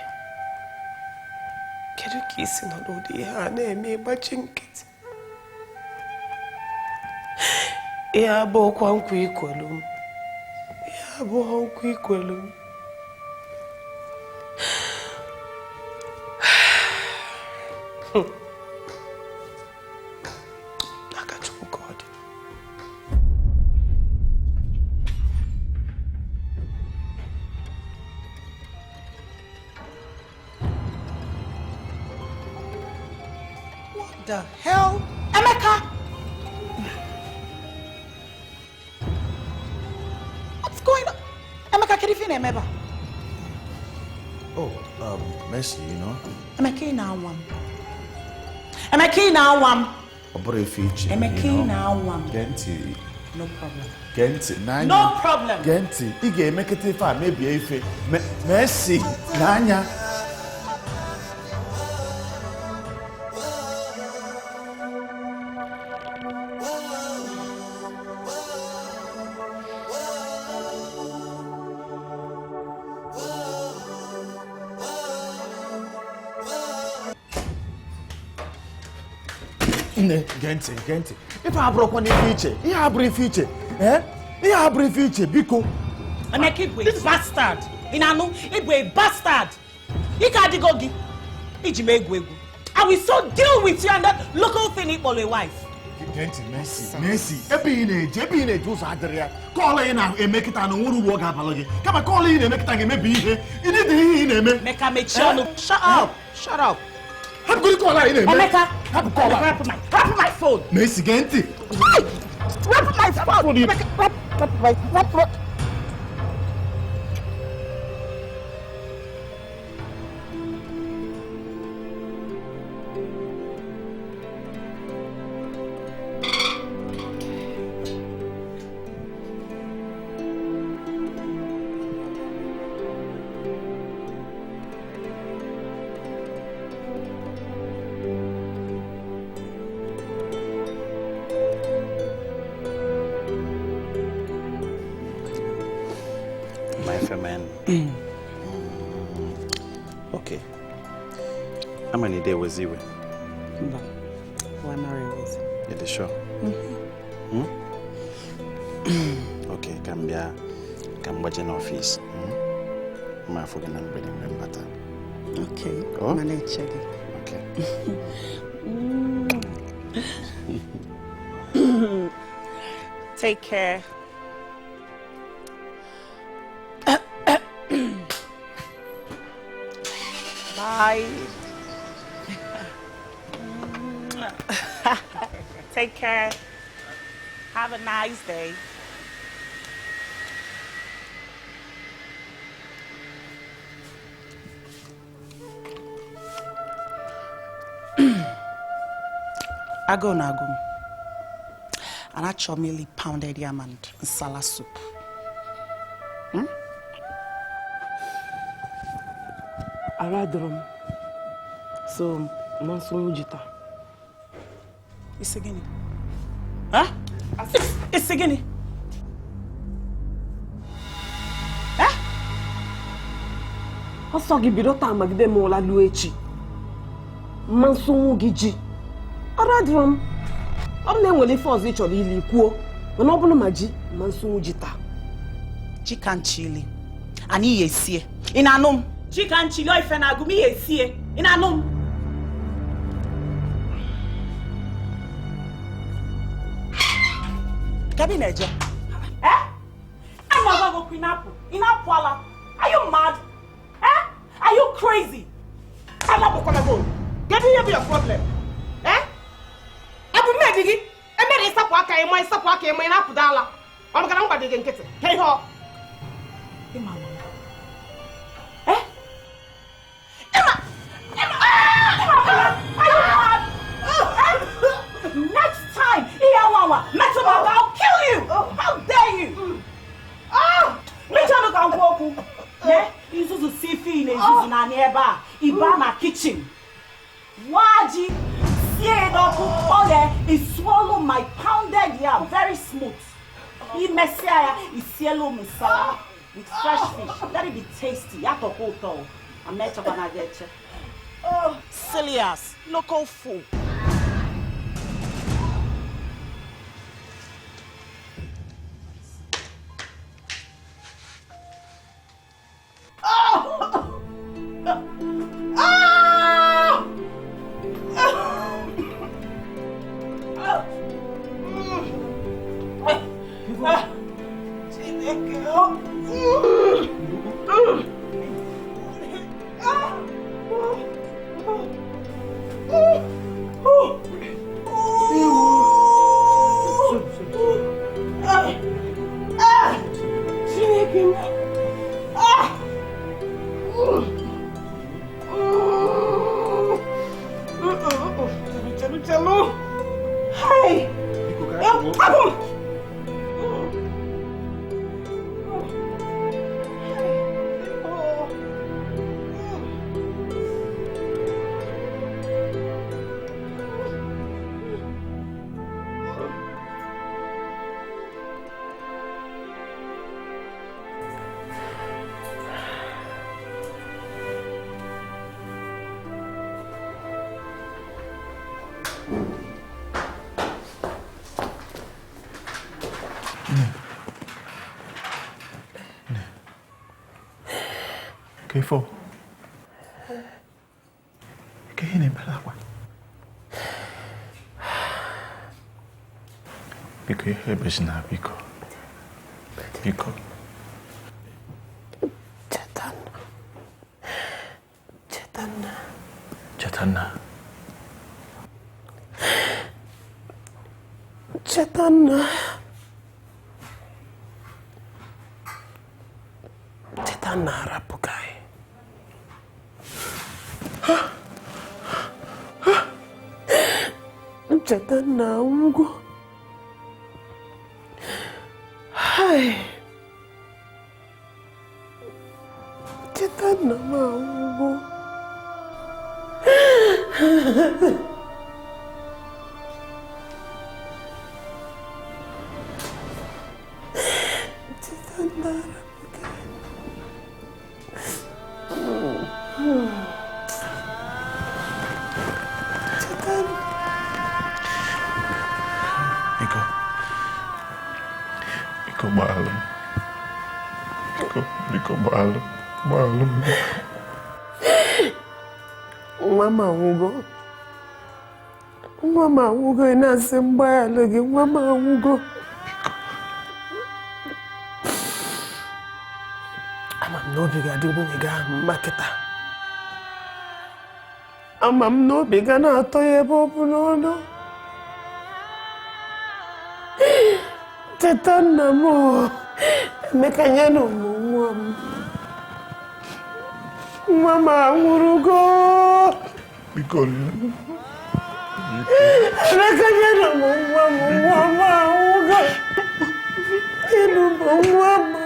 Kedu ka isi nọdụ ụdị ihe a na-eme ịgbachi nkịtị? Ya bụ kwa nkwa ikwelu m. Ya bụ nkwa ikwelu m. Akachukwu ka ọ dị. What the hell? Emeka! What's going on? Emeka, can you feel Emeka? Oh, Mercy, you know. Emeka na awam. Emeka na awam. Obere feature. Emeka na awam. Genti. No problem. Genti. Nanya. No problem. Genti. Ige emekete fa maybe ife. Mercy. Nanya. Genti. Ife abụrụkwa n'ife iche. Ihe abụrụ ife iche. Ihe abụrụ ife iche, biko. Emeka Igbo a bastard. Inanu, Igbo a bastard. Ika adigo gi. Iji me egwu. I will so deal with you and that local thing Igbo a wife. Genti, Mercy. Ebe ị na-eje ụzọ adịrị ya. Kọọlụ ị na-emekịta na nwere ugbo ọ ga-abalụ gị. Kama kọọlụ ị na-emekịta ga-emebi ihe. Ịdị ihe ị na-eme. Emeka mechie ọnụ. Shut up. Hapụ gị kọọlụ ị na-eme. Emeka, hapụ kọọlụ. Wrap my phone. Mercy, Genti. Wrap my phone. Wrap. Okay. How many days was you? No. 1 hour was. Are you sure? Okay, come watch in office. My forget I'm ready remember. Okay. Oh? Manage it. Okay. Take care. Bye. Take care. Have a nice day. Ago nago. And I chomily pounded yam and salad soup. Aradrom. So, Manson Jita. It's a guinea. Huh? It's a guinea. Huh? I saw you build a magde mola luechi. Manson Giji. Aradrom. I'm not only for each of the quo. When open maji, Manson Jita. Chicken chili. Ani yesie. In anum. Chicken chili oife na gumi yesie. In anum. Cabinet. I'm not going to Quinapo. In Apwala. Are you mad? Are you crazy? I'm not going to go. Get me your problem. Abu Medigi. Ebere sapwaka e mo na pudala. I'm going to go get it. Hey ho. Emma. Next time, Iyawawa, Metamaka, I'll kill you! How dare you! Metamaka can walk. Yeah? He's also see in a nearby. Ibana kitchen. Waji, he swallowed my pounded yam very smooth. He messiah is yellow masala with fresh fish. Let it be tasty. Yato koto. I'm not gonna get you. Oh, silly ass, local fool. Chelu. Hi. Abum. Kefo. Kene balakwa. Biko ebesina biko. Biko. Chetana. Chetana rapukai. Chetana ungu. Hai. Chetana ungu. Mama Ugo inase mbaya lagi Mama Ugo. Ama mnobi ga di bunye ga maketa. Ama mnobi ga na atoye bobu nono. Tetana mo. Mekanyano mo. Mama Ugo. Biko. Mekanyano mo mama Ugo. Mama.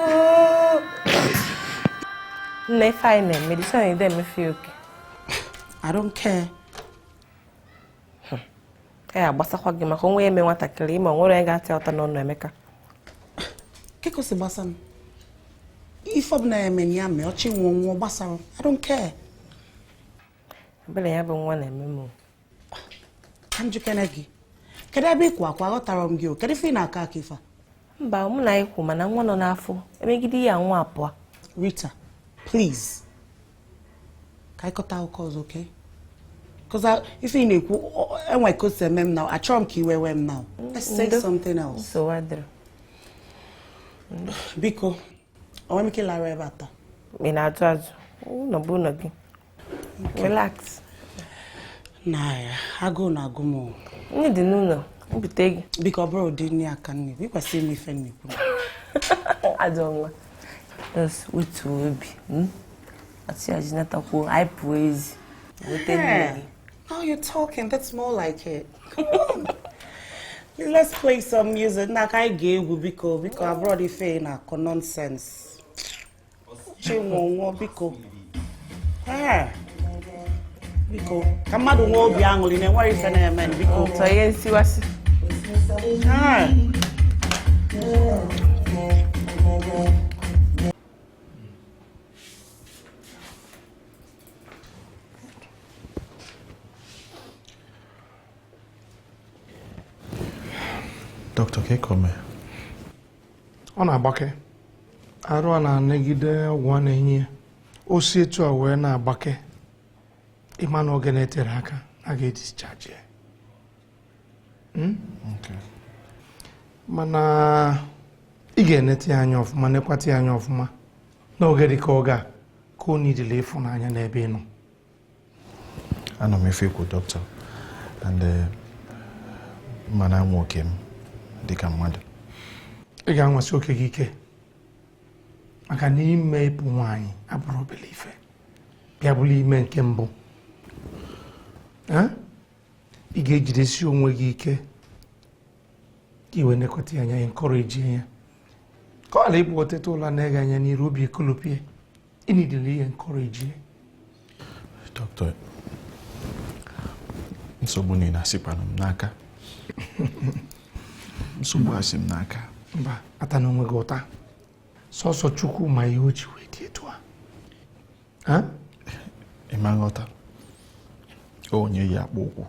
Ne fine, medicine them me feel okay. I don't care. Basa kwa gima ko nwe me watakiri ma nwere ga ati ota no Emeka. Keko se basan. If ob na emenya me ochi nwo basaro. I don't care. Ebele ya bụ nwa na ememu. Kanju kenegi. Kede be kwa ghọtara m gị o. Kede fi na aka akifa. Mba mụ na ikwu mana nwa nọ n'afọ. Emegide ya nwa apụa. Rita, please. Can I cut out calls, okay? Because if you know, I could say mem now. I try to keep wem now. Let's say something else. So what do? Biko, I want to kill her about. Me na judge. No buno gi. Relax. Nah, I go na go more. Ni di nuno. Mbitegi. Because bro, didn't ya can me. We can see me friend me. I don't know. That's what will be. Ati ajinata ko I praise. Now you're talking. That's more like it. Come on. Let's play some music. Now I gave because I brought it for na nonsense. Chinwo biko. Biko. Kamadu ngo bi angoli ne wari fe na men biko. So yen siwasi. Dr. Kekome. Ọ na-agbake. Arụ a na-anagide ọgwụ a na-enye. O si etu a wee na-agbake. Ịma na oge na-etere aka a ga-edischarge ya. Okay. Mana ị ga-enete ya anya ọfụma, nekwata ya anya ọfụma. N'oge dị ka oge a, ka o nidile ịfụnanya n'ebe ị nọ. Ana m efe ikwu doctor. And mana Nwoke m dịka mmadụ. Ị ga-anwasị oke gị ike. Maka na ime ịpụ nwaanyị abụrụ obele ife. Bịa bụrụ ime nke mbụ. ị ga-ejidesi onwe gị ike ka iwe nekọta anya encourage ya ka ọ na-ịbụ ọtụtụ ụlọ na-ege anya n'iru obi ekolopie ịnidile ihe encourage ya. Doctor, nsogbu niile asịkwanụ m n'aka. Nsogbu asị m n'aka. Mba, ata na onwe gị ụta. Sọsọ Chukwu ma ihe o ji wee dị etu a. Ị ma nghọta. Onye ya akpụ ụkwụ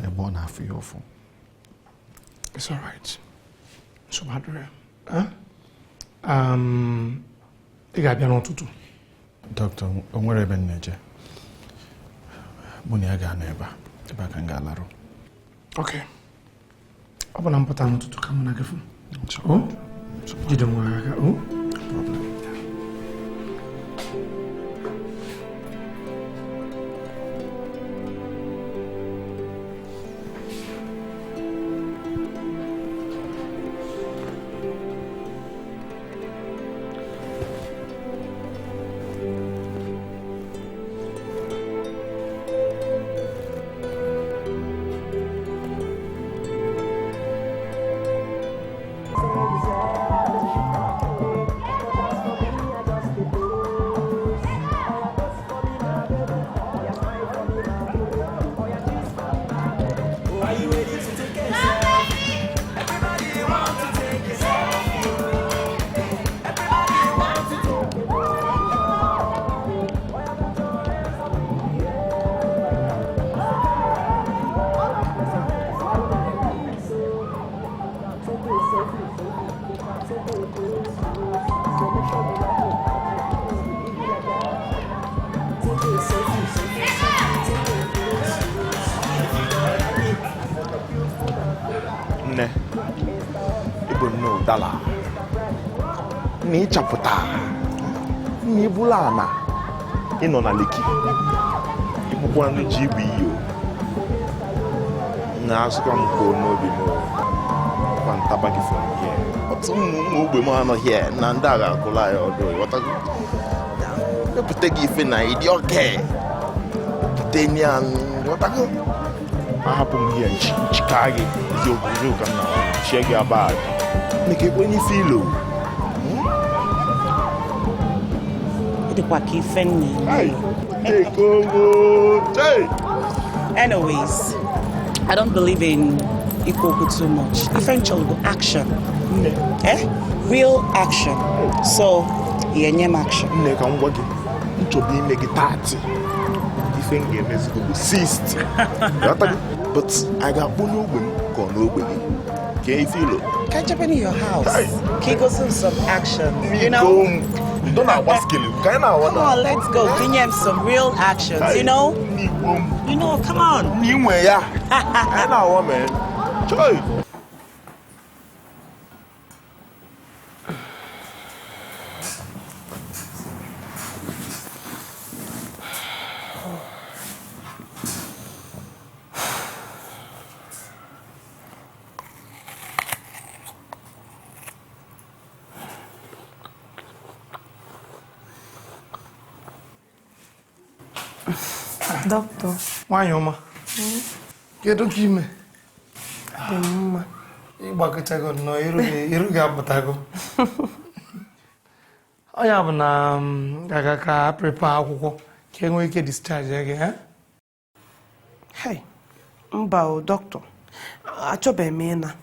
ebe ọ na-afụ ya ụfụ. It's all right. Nsogbu adịrị ya. Ị ga-abịa n'ụtụtụ. Doctor, o nwere ebe m na-eje. Mụ na ya gaa n'ebe a ka m ga-alarụ. Okay. Ọ bụ na mpụta n'ụtụtụ ka mụ na gị fụ. Jide nwa aka. Problem. Nne, ịbụ nnọọ dala na ịchapụta na ibula ana ịnọ na Leki ịbụkwa ndị ji ibu iyo na-asụkwa m kwuo n'obi m kwa ntaba gị from here. Ọtụ ụmụ ogbe m anọghị na ndị agha akụla ya ọdụ ghọtago epụta gị ife na ịdị oke pụta enyi ya ghọtago ahapụ m ihe nchika gị eziokwu ka m na chie gị abad maka ekwenye ife ilo Dịkwa ka ife nni. Anyways, I don't believe in Ikwoku too much. Eventually, action. Real action. So, yenye action. Nne ka m gwa gị nchọba ime gị 30 ife m ga-emezi bụ 60 but I ga-akpụ n'ogbe m ka ọ n'ogbe gị ka ife ilo Can you in your house? Can you go do some action? You know? Don't know what's killing. Can I? Come on, let's go. Give him some real actions, you know? You know, come on. Yeah. I know, man. Joy. Doctor. Nwaanyị ọma. Kedu ka ime? Dị mma. Ịgbakọtago nọ iru ga-apụtago. Onye bụ na ga ka prepare akwụkwọ ka enwee ike discharge gị, ha? Hey, mba o doctor. Achọbeghị m ịna.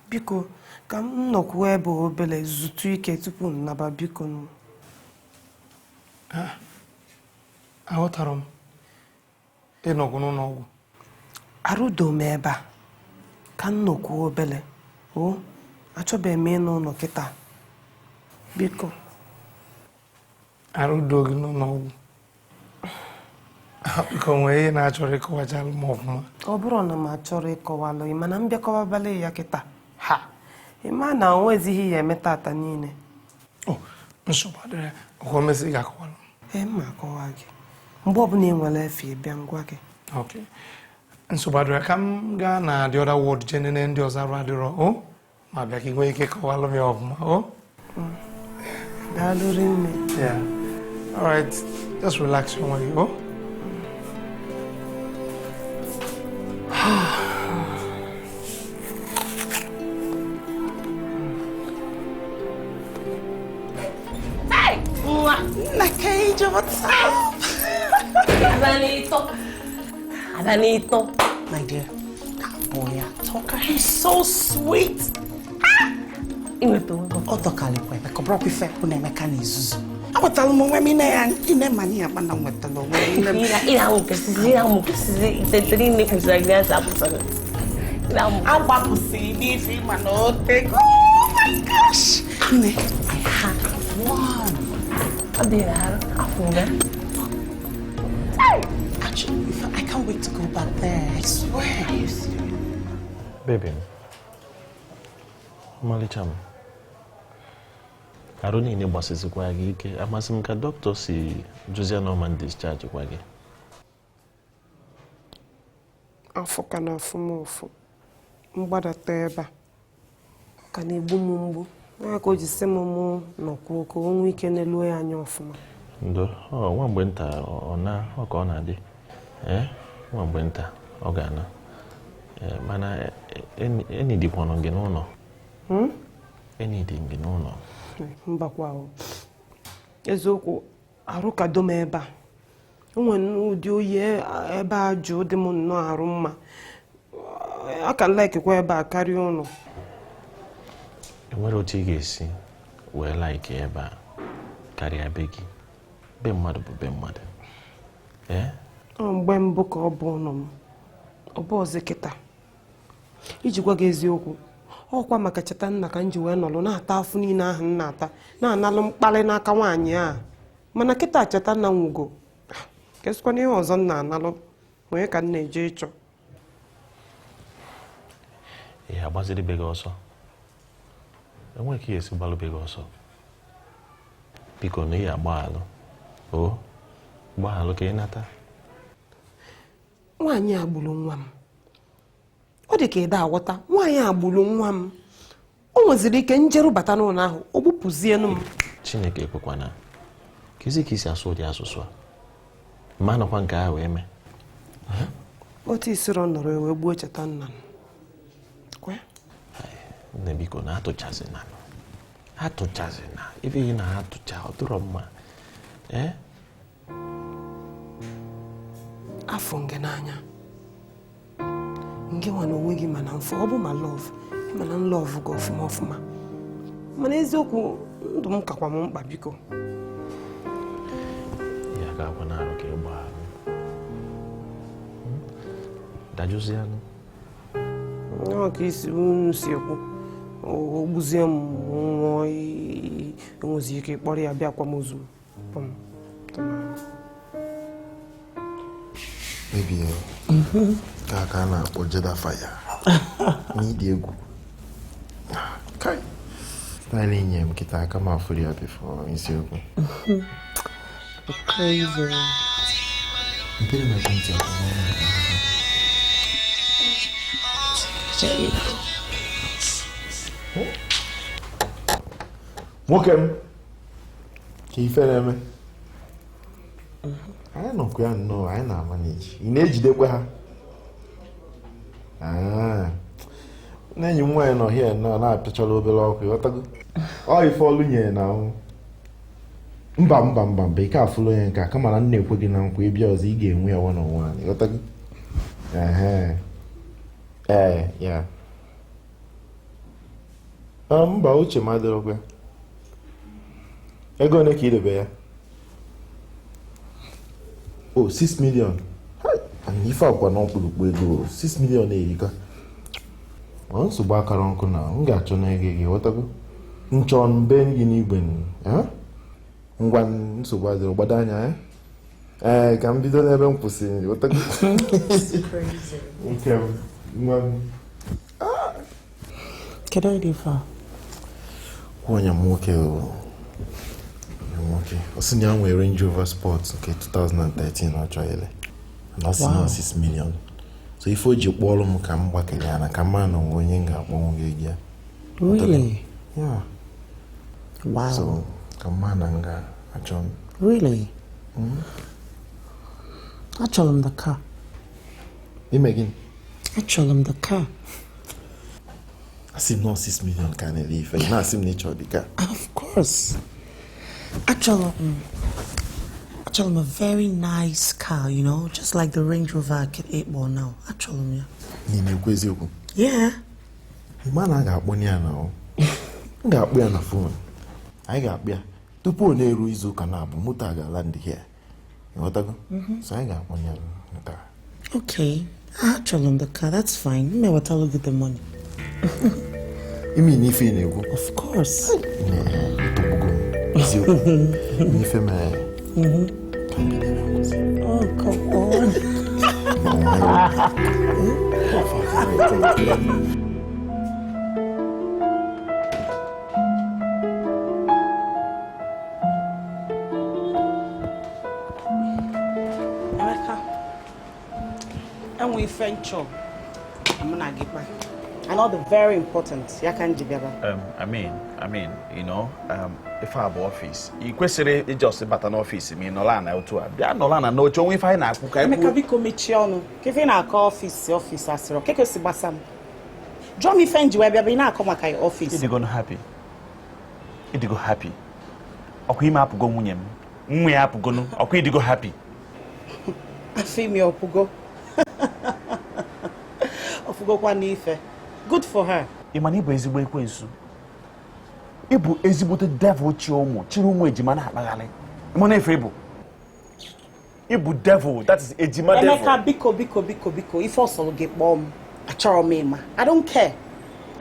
Biko, ka m nọkwuo ebe obere zutu ike tupu m naba biko nụ. Aghọtara m. Ịnọgwu n'ụlọ ọgwụ. Arụdo m ebe a ka m nọkwuo obere. Achọbeghị m ịnọ ụlọ kịta. Biko. Arụdo gị n'ụlọ ọgwụ. Biko nwee ihe na-achọrọ ịkọwachalụ m ọfụma. Ọ bụrụ na m achọrọ ịkọwalụ ị mana m bịakọwabalị ya kịta. Ha! Ị ma na o nwezighị ya eme tata niile. Nsogbu adịrị ọkwa mesị ga-akọwalụ m. Mma akọwa gị. Mgbe ọbụla ị nwere efe bịa ngwa gị. Okay. Nsogbu adịrị ka m gaa na the other ward jenene ndị ọzọ arụ adịrọ ma bịa ka ị nwee ike kọwalụ m ya ọfụma. Daalụ rinne. Yeah. All right. Just relax onwe gị. Adanito. My dear, that boy, talker, he's so sweet. Otokali kwepe, kobro pife Onyeka n'izuzu. Awatala mo nwe mi na ya ine mani ya bana nwetala onwe ine. Ina mo kesizi tetri ne kusagna sapusaga. Ina mo agbapusi ni fi mana ote. Oh my gosh. Ine, I had one. Adira, afunga. Actually, I can't wait to go back there. I swear. Are you serious? Baby, Malicham, I don't need any bosses to go. I'm asking the doctor si Josiah Norman discharge go. Afọ na afụmofu mgbadata ebe a ka na-egbu m mgbu n'aka o ji sị m nọkwuo ka o nwee ike n'elu ya anya ọfụma. Ndo, nwa mgbe nta ọ ka ọ na-adị. Nwa mgbe nta ọ ga-ana. Mana eni dịkwa nọ gị n'ụlọ. Eni dị gị n'ụlọ. Mbakwa ahụ. Eziokwu arụ ka dom ebe a. Onwe ụdị oyi ebe a jụ dị m nnọọ arụ mma. A ka laikikwa ebe a karịa ụlọ. Enwere otu ị ga-esi wee like ebe a karịa be gị. Be mmadụ bụ be mmadụ. Mgbe mbụ ka ọ bụ ụlọ m. Ọ bụ ọzọ kịta. Iji gwa gị eziokwu, ọkwa maka cheta nna ka m ji wee nọlụ na-ata afụ niile ahụ m na-ata na-analụ mkpali n'aka nwaanyị a. Mana kịta cheta nna nwugo. Kesikwana ihe ọzọ m na-analụ onye ka m na-eje ịchọ. Ihe agbaziri be gị ọsọ. Enweghị ka esi gbalụ be gị ọsọ. Biko na ihe agbaghalụ. Gbaghalụ ka ị nata. Nwaanyị a gburu nwa m. Ọ dị ka ịda aghọta, nwaanyị a gburu nwa m. O nweziri ike njeru bata n'ụlọ ahụ, o gbupụzienụ m. Chineke ekwekwana. Kezi ka isi asụ ụdị asụsụ a. Ma nọkwa nke ahụ eme. Otu isiro nọrọ ewe gbuo cheta nna m. Kwe? Nne biko na atụchazina. Atụchazina. Ebe ị na-atụcha ọ dịrọ mma. Afọ nge n'anya. Nge nwa n'onwe gị mana mfọ ọ bụ ma love. Mana m love gị ọfụma ọfụma. Mana eziokwu ndụ m kakwa m mkpa biko. Ya ga-agwa n'arụ ka ịgba ahụ. Dajuzianụ. Ọ ka isi unu si ekwu. O gbuzie m nwụọ enwezi ike kpọrọ ya bịa akwamozu. Baby, ka na-akpọ Jeda Fire. N'ịdị egwu. Kai. Style nye m kịta aka m afụrụ ya before isiokwu. Crazy. Mpere m ekwentị akwa nwoke m ka ife na-eme. Anyị nọkwa ya nnọọ, anyị na-amaneji. Ị na-ejidekwa ha? Na-enyi m nwaanyị nọ hie nnọọ na-apịachala obere ọkụ, ịghọtago? Ọ ife ọlụ nyere na ahụ. Mba, ike afụlụ onye nke a, kama na nna ekwe gị na nkwa ịbịa ọzọ ị ga-enwe ya one on one, ịghọtago? Ya. Mba, uche m adịrọkwa. Ego ole ka ị debe ya? 6 million. Ife akwa na ọkpụrụkpụ ego 6 million erika. Nsogbu akara nkụ na m ga-achọ na ego gị, ghọtago? Nchọ mbe gị n'igwe ngwa nsogbu adịrọ gbado anya ka m bido n'ebe m kwụsịrị, ghọtago? Nke nwa m. Kedu onye dị ife a? Onye nwoke ọ sị na ya nwere Range Rover Sport nke 2013 ọ chọrọ ile. Na ọ sị na 6 million. So ife o ji kpọọrọ m ka m gbakere ya na ka mma na onwe onye m ga-akpọnwụ gị ego ya. Really? Yeah. Wow. So ka mma na m ga-achọ m. Really? Achọrọ m the car. Ime gịnị? Achọrọ m the car. Asị m na 6 million ka na-ele ife. Na asị m na ịchọ dị ka. Of course. Achọrọ m Actually, I'm a very nice car, you know, just like the Range Rover I get 8 ball now. Actually, yeah. Man, I got money now. I got me on the phone. I got me. To put an air is Okaro, Mutaga land here. You want to go? So I got money on the car. Okay. Actually, on the car, that's fine. You may want to look at the money. You mean if you go? Of course. Oh, come on. And we French I'm gonna get back. Another very important. I mean, you know, if I have office, you question it just about an office. I mean, Nolana out to her. Nolana no join if I na kuka. I make a big commission. Kevin a office as well. Keke si basam. Draw me friend you be na come at office. It go happy. It go happy. Okwi ma apugo munyem. Mwe apugo no. Okwi it go happy. Afi me opugo. Ofugo kwa nife. Good for her. Imani ibu ezigbo ekwensu. Ibu ezigbo the devil chiomo. Chirumo ejima na akpagale. Imani efe ibu. Ibu devil. That is ejima devil. Emeka biko. If also get bomb. Achoro mema. I don't care.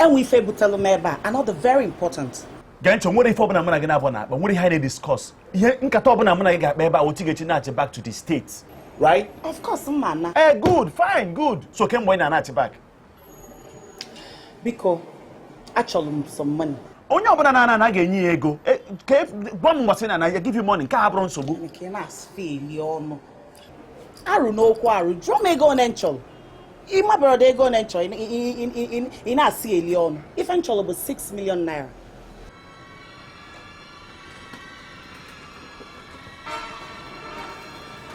And we fe butelo meba. Another very important. Gancho nwere ife obuna muna gina abona. But nwere highly discuss. Ihe nkata obuna muna ga meba otigechi na back to the States. Right? Of course, man. Good, fine, good. So came when I back. Because actually some money. Onye obuna na ga-enye ego. Ke bom ngwase na give you money ka abro nsogbu. Nke na asfeli onu. Aru no okwu aru. Draw me ego nenchol. Ima brother ego nenchol in asfeli onu. If nenchol was 6 million naira.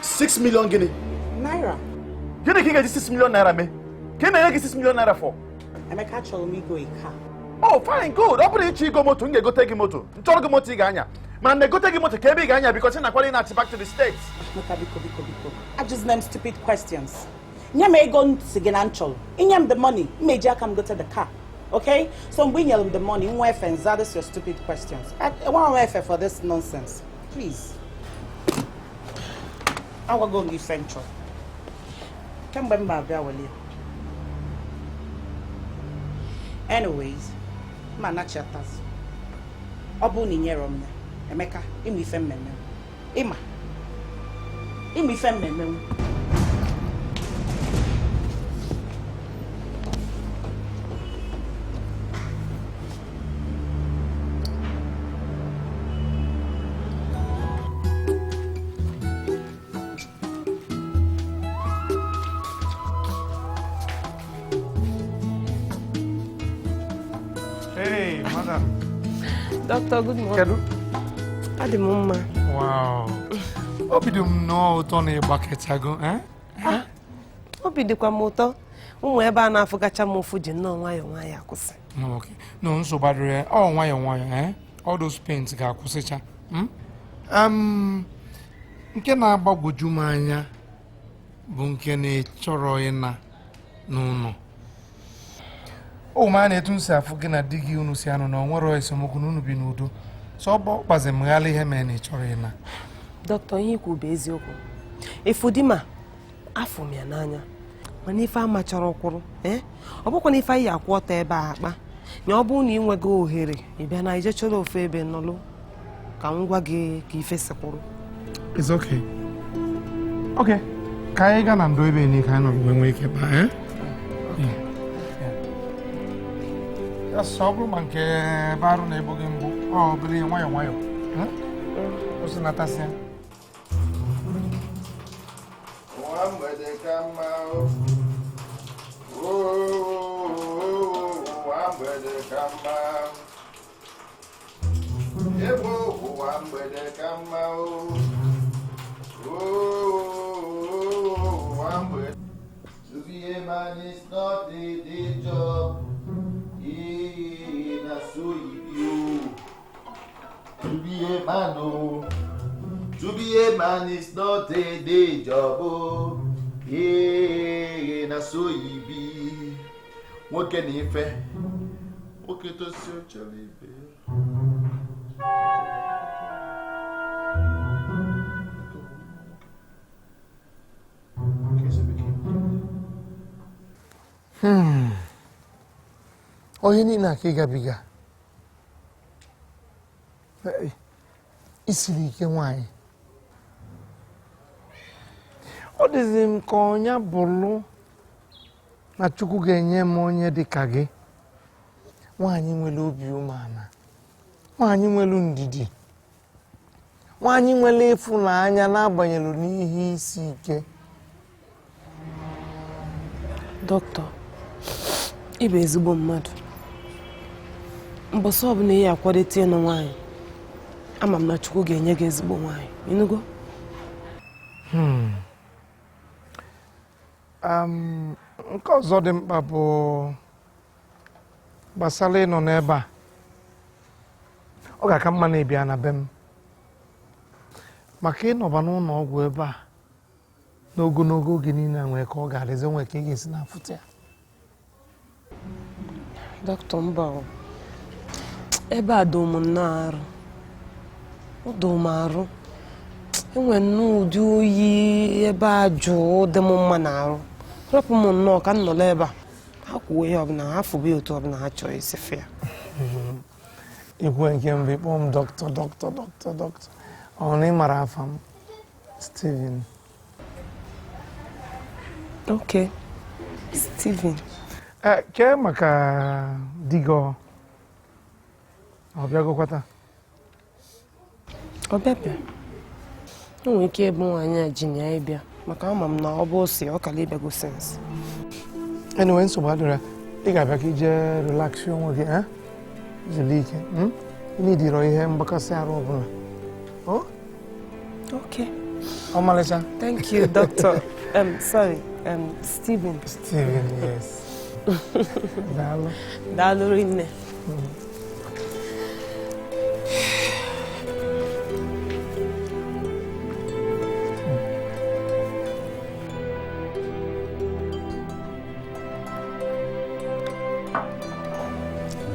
$6 million guinea. Naira. You think you get 6 million naira me? Can I get 6 million naira for? I make actually me go a car. Oh, fine, good. Open it, go moto, go take moto. Nchoro moto iganya. Man, they go take moto, kebi iganya because you're not calling back to the States. Biko. I just name stupid questions. Nyame go again anchol. Inyam the money. Major come go to the car. Okay? So I'm bringing the money. That is your stupid questions. I want to for this nonsense. Please. I will go give Central. Come back, Baby. Anyways, man, not chatters. Obuni nyerom. Emeka, imi femme. Ima. Imi femme. Hey, madam. Doctor, good morning. Kedu? Adi mama. Wow. Obidum no uto na ibaketago, eh? Obi dịkwa m ụtọ. Ụmụ ebe a na-afụgacha m ụfụ ji nnọọ nwayọọ akwụsị. Okay. No, nsogbu adịrị. Ọ nwayọọ, eh? All those pains ga-akwụsịcha. Nke na-agbagwoju m anya bụ nke na-echọrọ ịna n'ụlọ. O ma na-etu nsi afụ gị na di gị unu si anụ na o nwere esemokwu na unu bi n'udo. So ọ kpazi m ghalị ihe mere na ịchọrọ ịna. Dọkịta, ihe ikwu bụ eziokwu. Efu di ma afọ m ya n'anya. Mana ife ama chọrọ kwụrụ, ọ bụkwa na ife anyị akwụ ọtọ ebe a akpa. Na ọ bụrụ na ị nwego ohere, ị bịa na ije chọrọ ofu ebe nọlụ ka m gwa gị ka ife si kwụrụ. It's okay. Okay. Ka anyị gaa na ndo ebe ni ka anyị nọrọ nwee ike ba, eh? Só man que baru na ibu gimbu. Oh, beli nwayọ. Osi natasia. Wambede kama wambede kama Ebo wambede kama wambede To be a man is not the job. To be a man, To be a man is not a day job. Oh, yeah, na so you be. What can you say? Okay, to search a little. Onye niile aka ịgabiga isiri ike nwanyị ọ dịzi m ka ọnya bụrụ na Chukwu ga-enye m onye dị ka gị nwanyị nwere obi umeala nwanyị nwere ndidi nwanyị nwere ịfụnanya n'agbanyeghị n'ihe isi ike. Dọkịta, ị bụ ezigbo mmadụ. Mbọsị ọbụla ihe akwadete ịnụ nwaanyị, ama m na Chukwu ga-enye gị ezigbo nwaanyị. Ịnụgo? Nke ọzọ dị mkpa bụ gbasara ịnọ n'ebe a. Ọ ga-aka mma na ịbịa na be m maka ịnọba n'ụlọ ọgwụ ebe a n'ogologo oge niile nwere ka ọ ga-adịzi nwere ka ị ga-esi na-afụta ya. Dọkịta, mba ebe a doo m nnọọ arụ. Ọ doo m arụ. Enwe nnọọ ụdị oyi ebe a jụụ dị m mma n'arụ. Rapụ m nnọọ ka m nọrọ ebe a. Ha kwuo ihe ọbụla, ha fụbe otu ọbụla ha chọrọ isi fịa. Ikwu nke mbụ ịkpọ m dọkịta. Ọ na ị mara afa m Steven. Okay, Steven. Kee maka Dikeh ọ bịagokwata? Ọ bịabịa. O nwere ike ịbụ nwaanyị a ji ya ịbịa maka ama m na ọ bụ osi ọ kala ịbịago sens. Anyway, nsogbu adịrọ ị ga-abịa ka ije relax onwe gị zuru ike. Ị na-edirọ ihe mgbakasị arụ ọbụla. Okay. Ọmalịcha. Thank you, doctor. Sorry, Steven. Steven, yes. Daalụ. Daalụ rinne.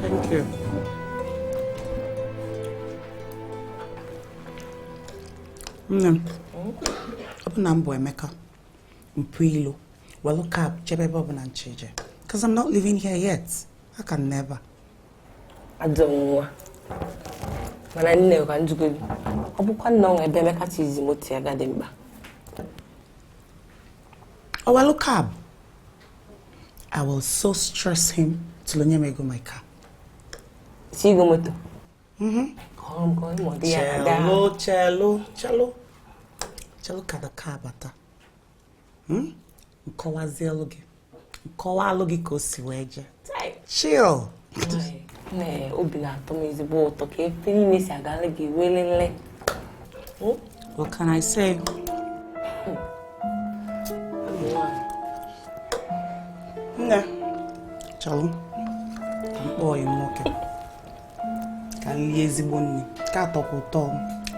Thank you. Nne m, ọ bụ na m bụ Emeka, mpụ ilu, welu cab chebe ebe ọ bụ na ncheje. Because I'm not living here yet. I can never. Adonwa. Mana nne ka njugo bi. Ọ bụkwa nna onwe ebe Emeka chizi moto ya gadị mba. Oh, welu cab. I will so stress him till onye me go my car. Chigo moto. Chelo ka the car bata. Nkọwazielu gị. Nkọwalụ gị ka o si wee je. Chill. Nee, obi na-atọ m ezigbo ụtọ ka efe niile si agala gị welele. What can I say? Nne. Chelo. Ka m kpọọ ya nwoke. Ka m lie ezigbo nne. Ka atọkwa ụtọ m.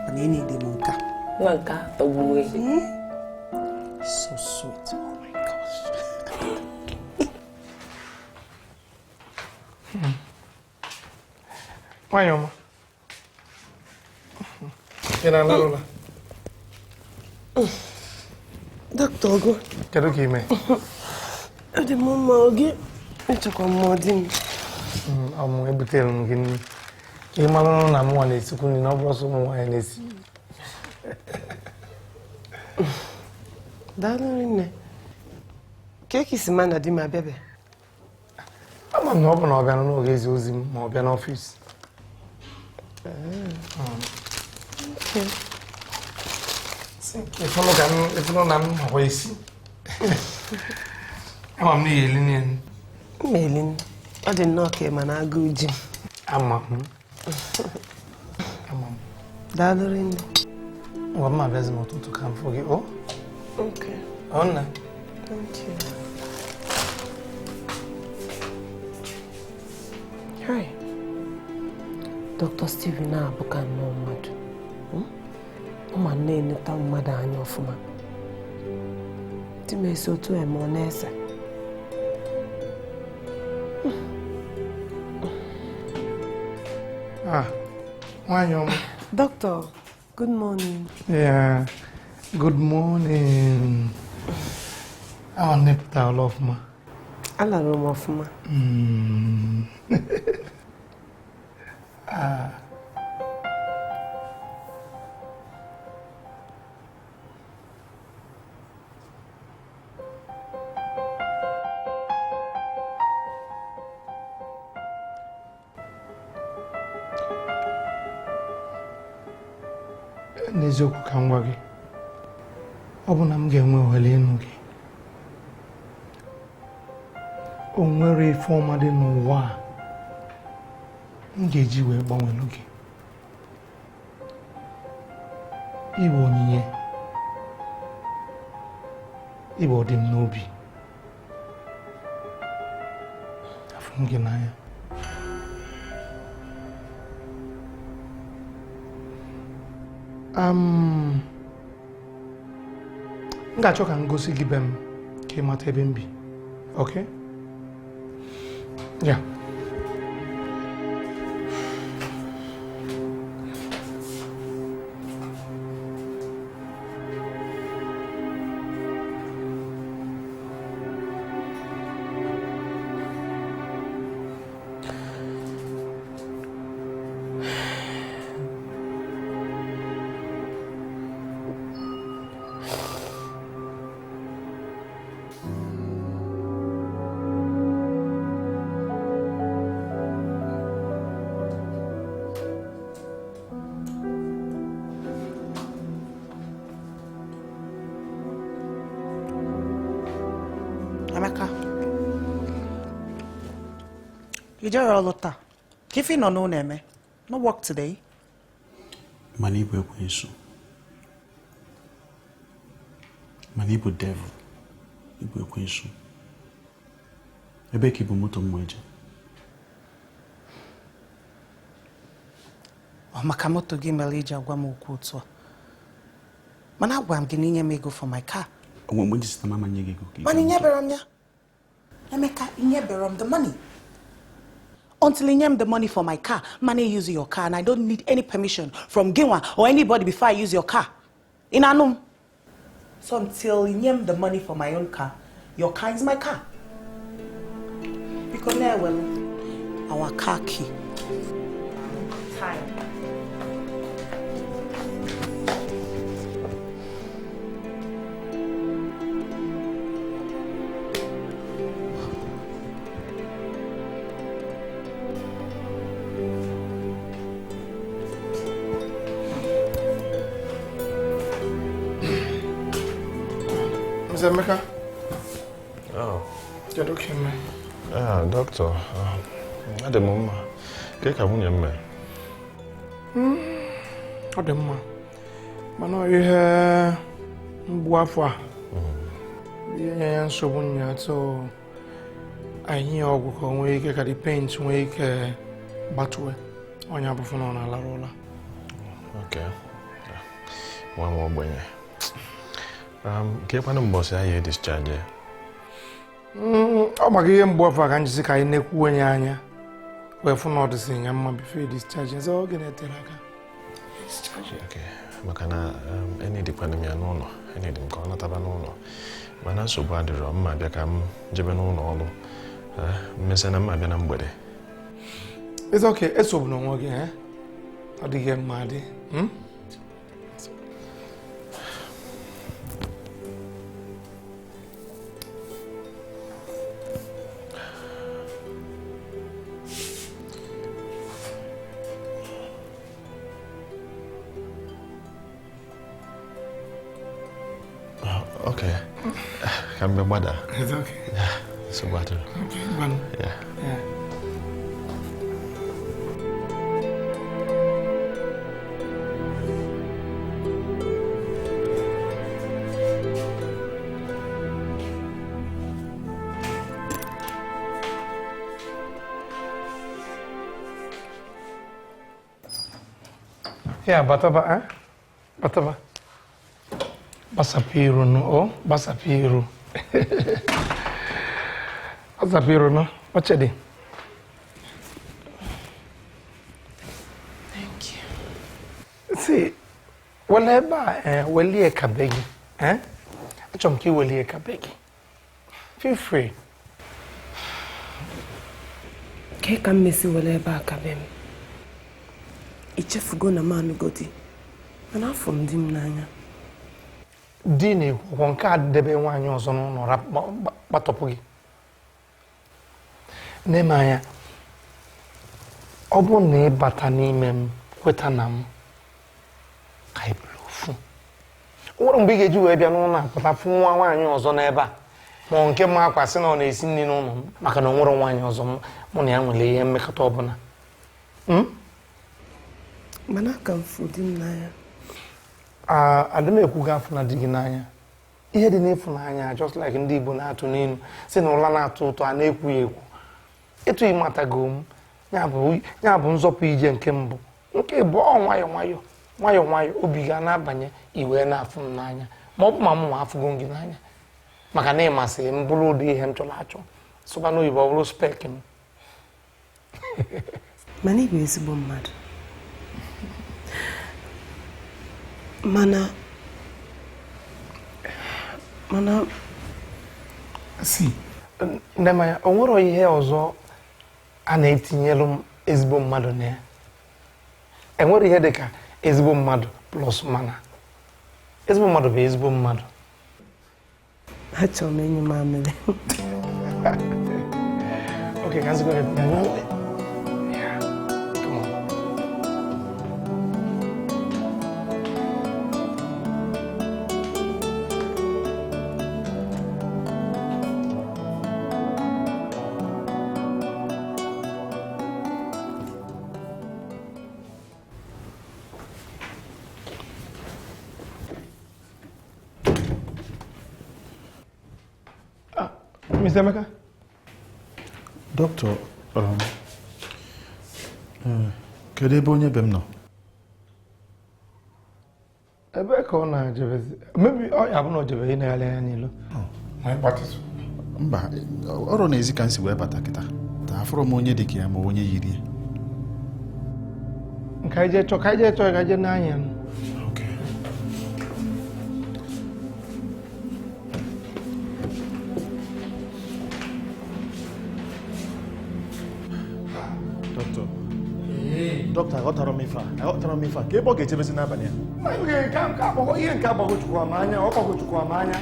Mana enyi dị m nka. Nwa nke a tọgburu ehi. So sweet. Oh my gosh. Nwanyị ọma. Ị na-alụ ụlọ? Dọkịta Ogo. Kedu ka ime? Ọ dị m mma oge. Echekwa m ọdị m. Ọmụ ebutere m gị nri. Ị malụ na mụnwa na-esikwu nri na ọ bụrụ sọ ụmụ nwaanyị na-esi. Daalụ nne. Ka isi ma na di m abịabe? Ama m na ọ bụ na ọ bịara n'oge ezi ozi m ma ọ bịa n'ọfịs. Ịfụnụ na m hụ esi. Ama m na ihe eli niile. M eli. Ọ dị nnọọ ka ịma na agụụ ji. Ama m. Daalụ nne. Ngwa m abịazi n'ụtụtụ ka m fụ gị. Okay. Ọ nna. Thank you. Hi. Dr. Steven abụka nnọọ mmadụ. ma na-eneta mmadụ anya ọfụma. Di m esi otu eme ọ na-ese. Doctor, good morning. Yeah, good morning. I'll nip down off ma. Ala room of ma. N'eziokwu ka m gwa gị, ọ bụ na m ga-enwe ohere ịnụ gị. O nwere ife ọma dị n'ụwa a m ga-eji wee gbanwelu gị. Ịbụ onyinye, ịbụ ọdị m n'obi. Afọ m gị n'anya. M ga-achọ ka m gosi gị be m ka ị mata ebe m bi. Okay? Yeah. You just roll it. If you don't know me, no work today. Mani bu ekwensu. Mani bu devil. Ibu ekwensu. Ebe ki bu moto mweje. O makamoto gi melija agwa m okwu otu a. Mana agwa m gị na inye m ego for my car. Mgbe ndị sita mama nye gị ego. Mana inyebere m ya. Emeka, inyebere m the money. Until you name the money for my car, money use your car, and I don't need any permission from Ginwa or anybody before I use your car. In Anum. So until you name the money for my own car, your car is my car. Because now, well, our car key. Time. Emeka? Oh. You're okay, man. Ah, doctor. At the moment, get a woman, man. At the moment. Mano, you have Buafa. Yeah, so when you so I hear when we get the paint, when we get battle on your phone on a la rolla. Okay. One more boy. Keep on boss, I hear discharge. Oh, my game, boy, for I can just say, I never went anya. Well, for not the thing, I'm before discharge. So, get it. Discharge. Okay. Makana, any dependent no, any them call not abanono. Mana so bad the rum, my become Jebano no. Messing a man and body. It's okay, it's over no again, eh? Or the game, Maddy, Okay. Can be mother. It's okay. Yeah. So what? Okay, one. Yeah. Yeah. Yeah, Bataba, eh? Bataba. Basapiro no, Basapiro. Basapiro no, what's it? Thank you. See, whenever Willie Kabegi, eh? A chunky Willie Kabegi. Feel free. Cake and Missy whenever Kabem. It's a Fugona man goti. And I from dim nanya. Dini, one card debe one years on or batopugi. Nemaya Obone batani mem wetanam. I bluff. What big you have no, but I found 1 years on ever. Monke Mark was on a sin in Macano 1 years on money and make a tobana. Manaka food in naya. I don't know who got from a diginaya. He had a name for Nanya, just like in Dibona to name, send Olana to an equi. It will matter gum. Yabun Zopi and Kimbo. Okay, born why, Obigana Banya, you were not from Nanya. Mob Mamma half going in Nanya. Macanema say, Mbulu de hem to Lacho. So I know you will respect him. Many ways mad. Mana. See, Nemaya, what are you here also? An 18-year-old is born madone. And what you hear the car is born mad plus mana. Is born mad is born mad. That's all many mammy. Okay, let's go ahead. Yeah, come on. Mr. Emeka? Doctor, kedu ebe onye be m nọ? Ebe ka ọ na-ejebezi. Maybe ọ ya bụ na o jebe ịnagharị anya n'ilo. Ma ịgbatịsụ. Mba, ọrụ na-ezi ka nsi wee bata kịta. Ta afụrụ m onye dị ka ya ma onye yiri ya. Ka ije chọọ ka ije n'anya. Okay. Doctor, aghọtara m ife a. Ka ebe ọ ga-ejebezi n'abalị a? Ihe nke agbagochukwu m anya, ọ gbagochukwu m anya.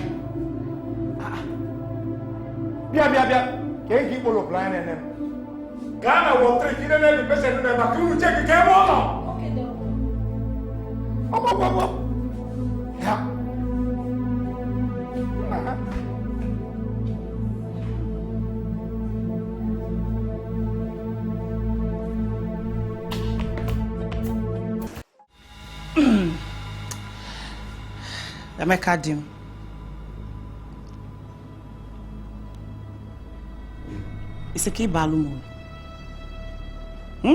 Bịa. Ka e nke ikpolopụrụ anya na-ene m. Gaa na wọtịrị ka ị na-ebi pesent na ebe a ka unu cheki ka ebe ọ nọ. Ọgbọgbọgbọ. Ya. Emeka dim. Isi ka ịbalụ m.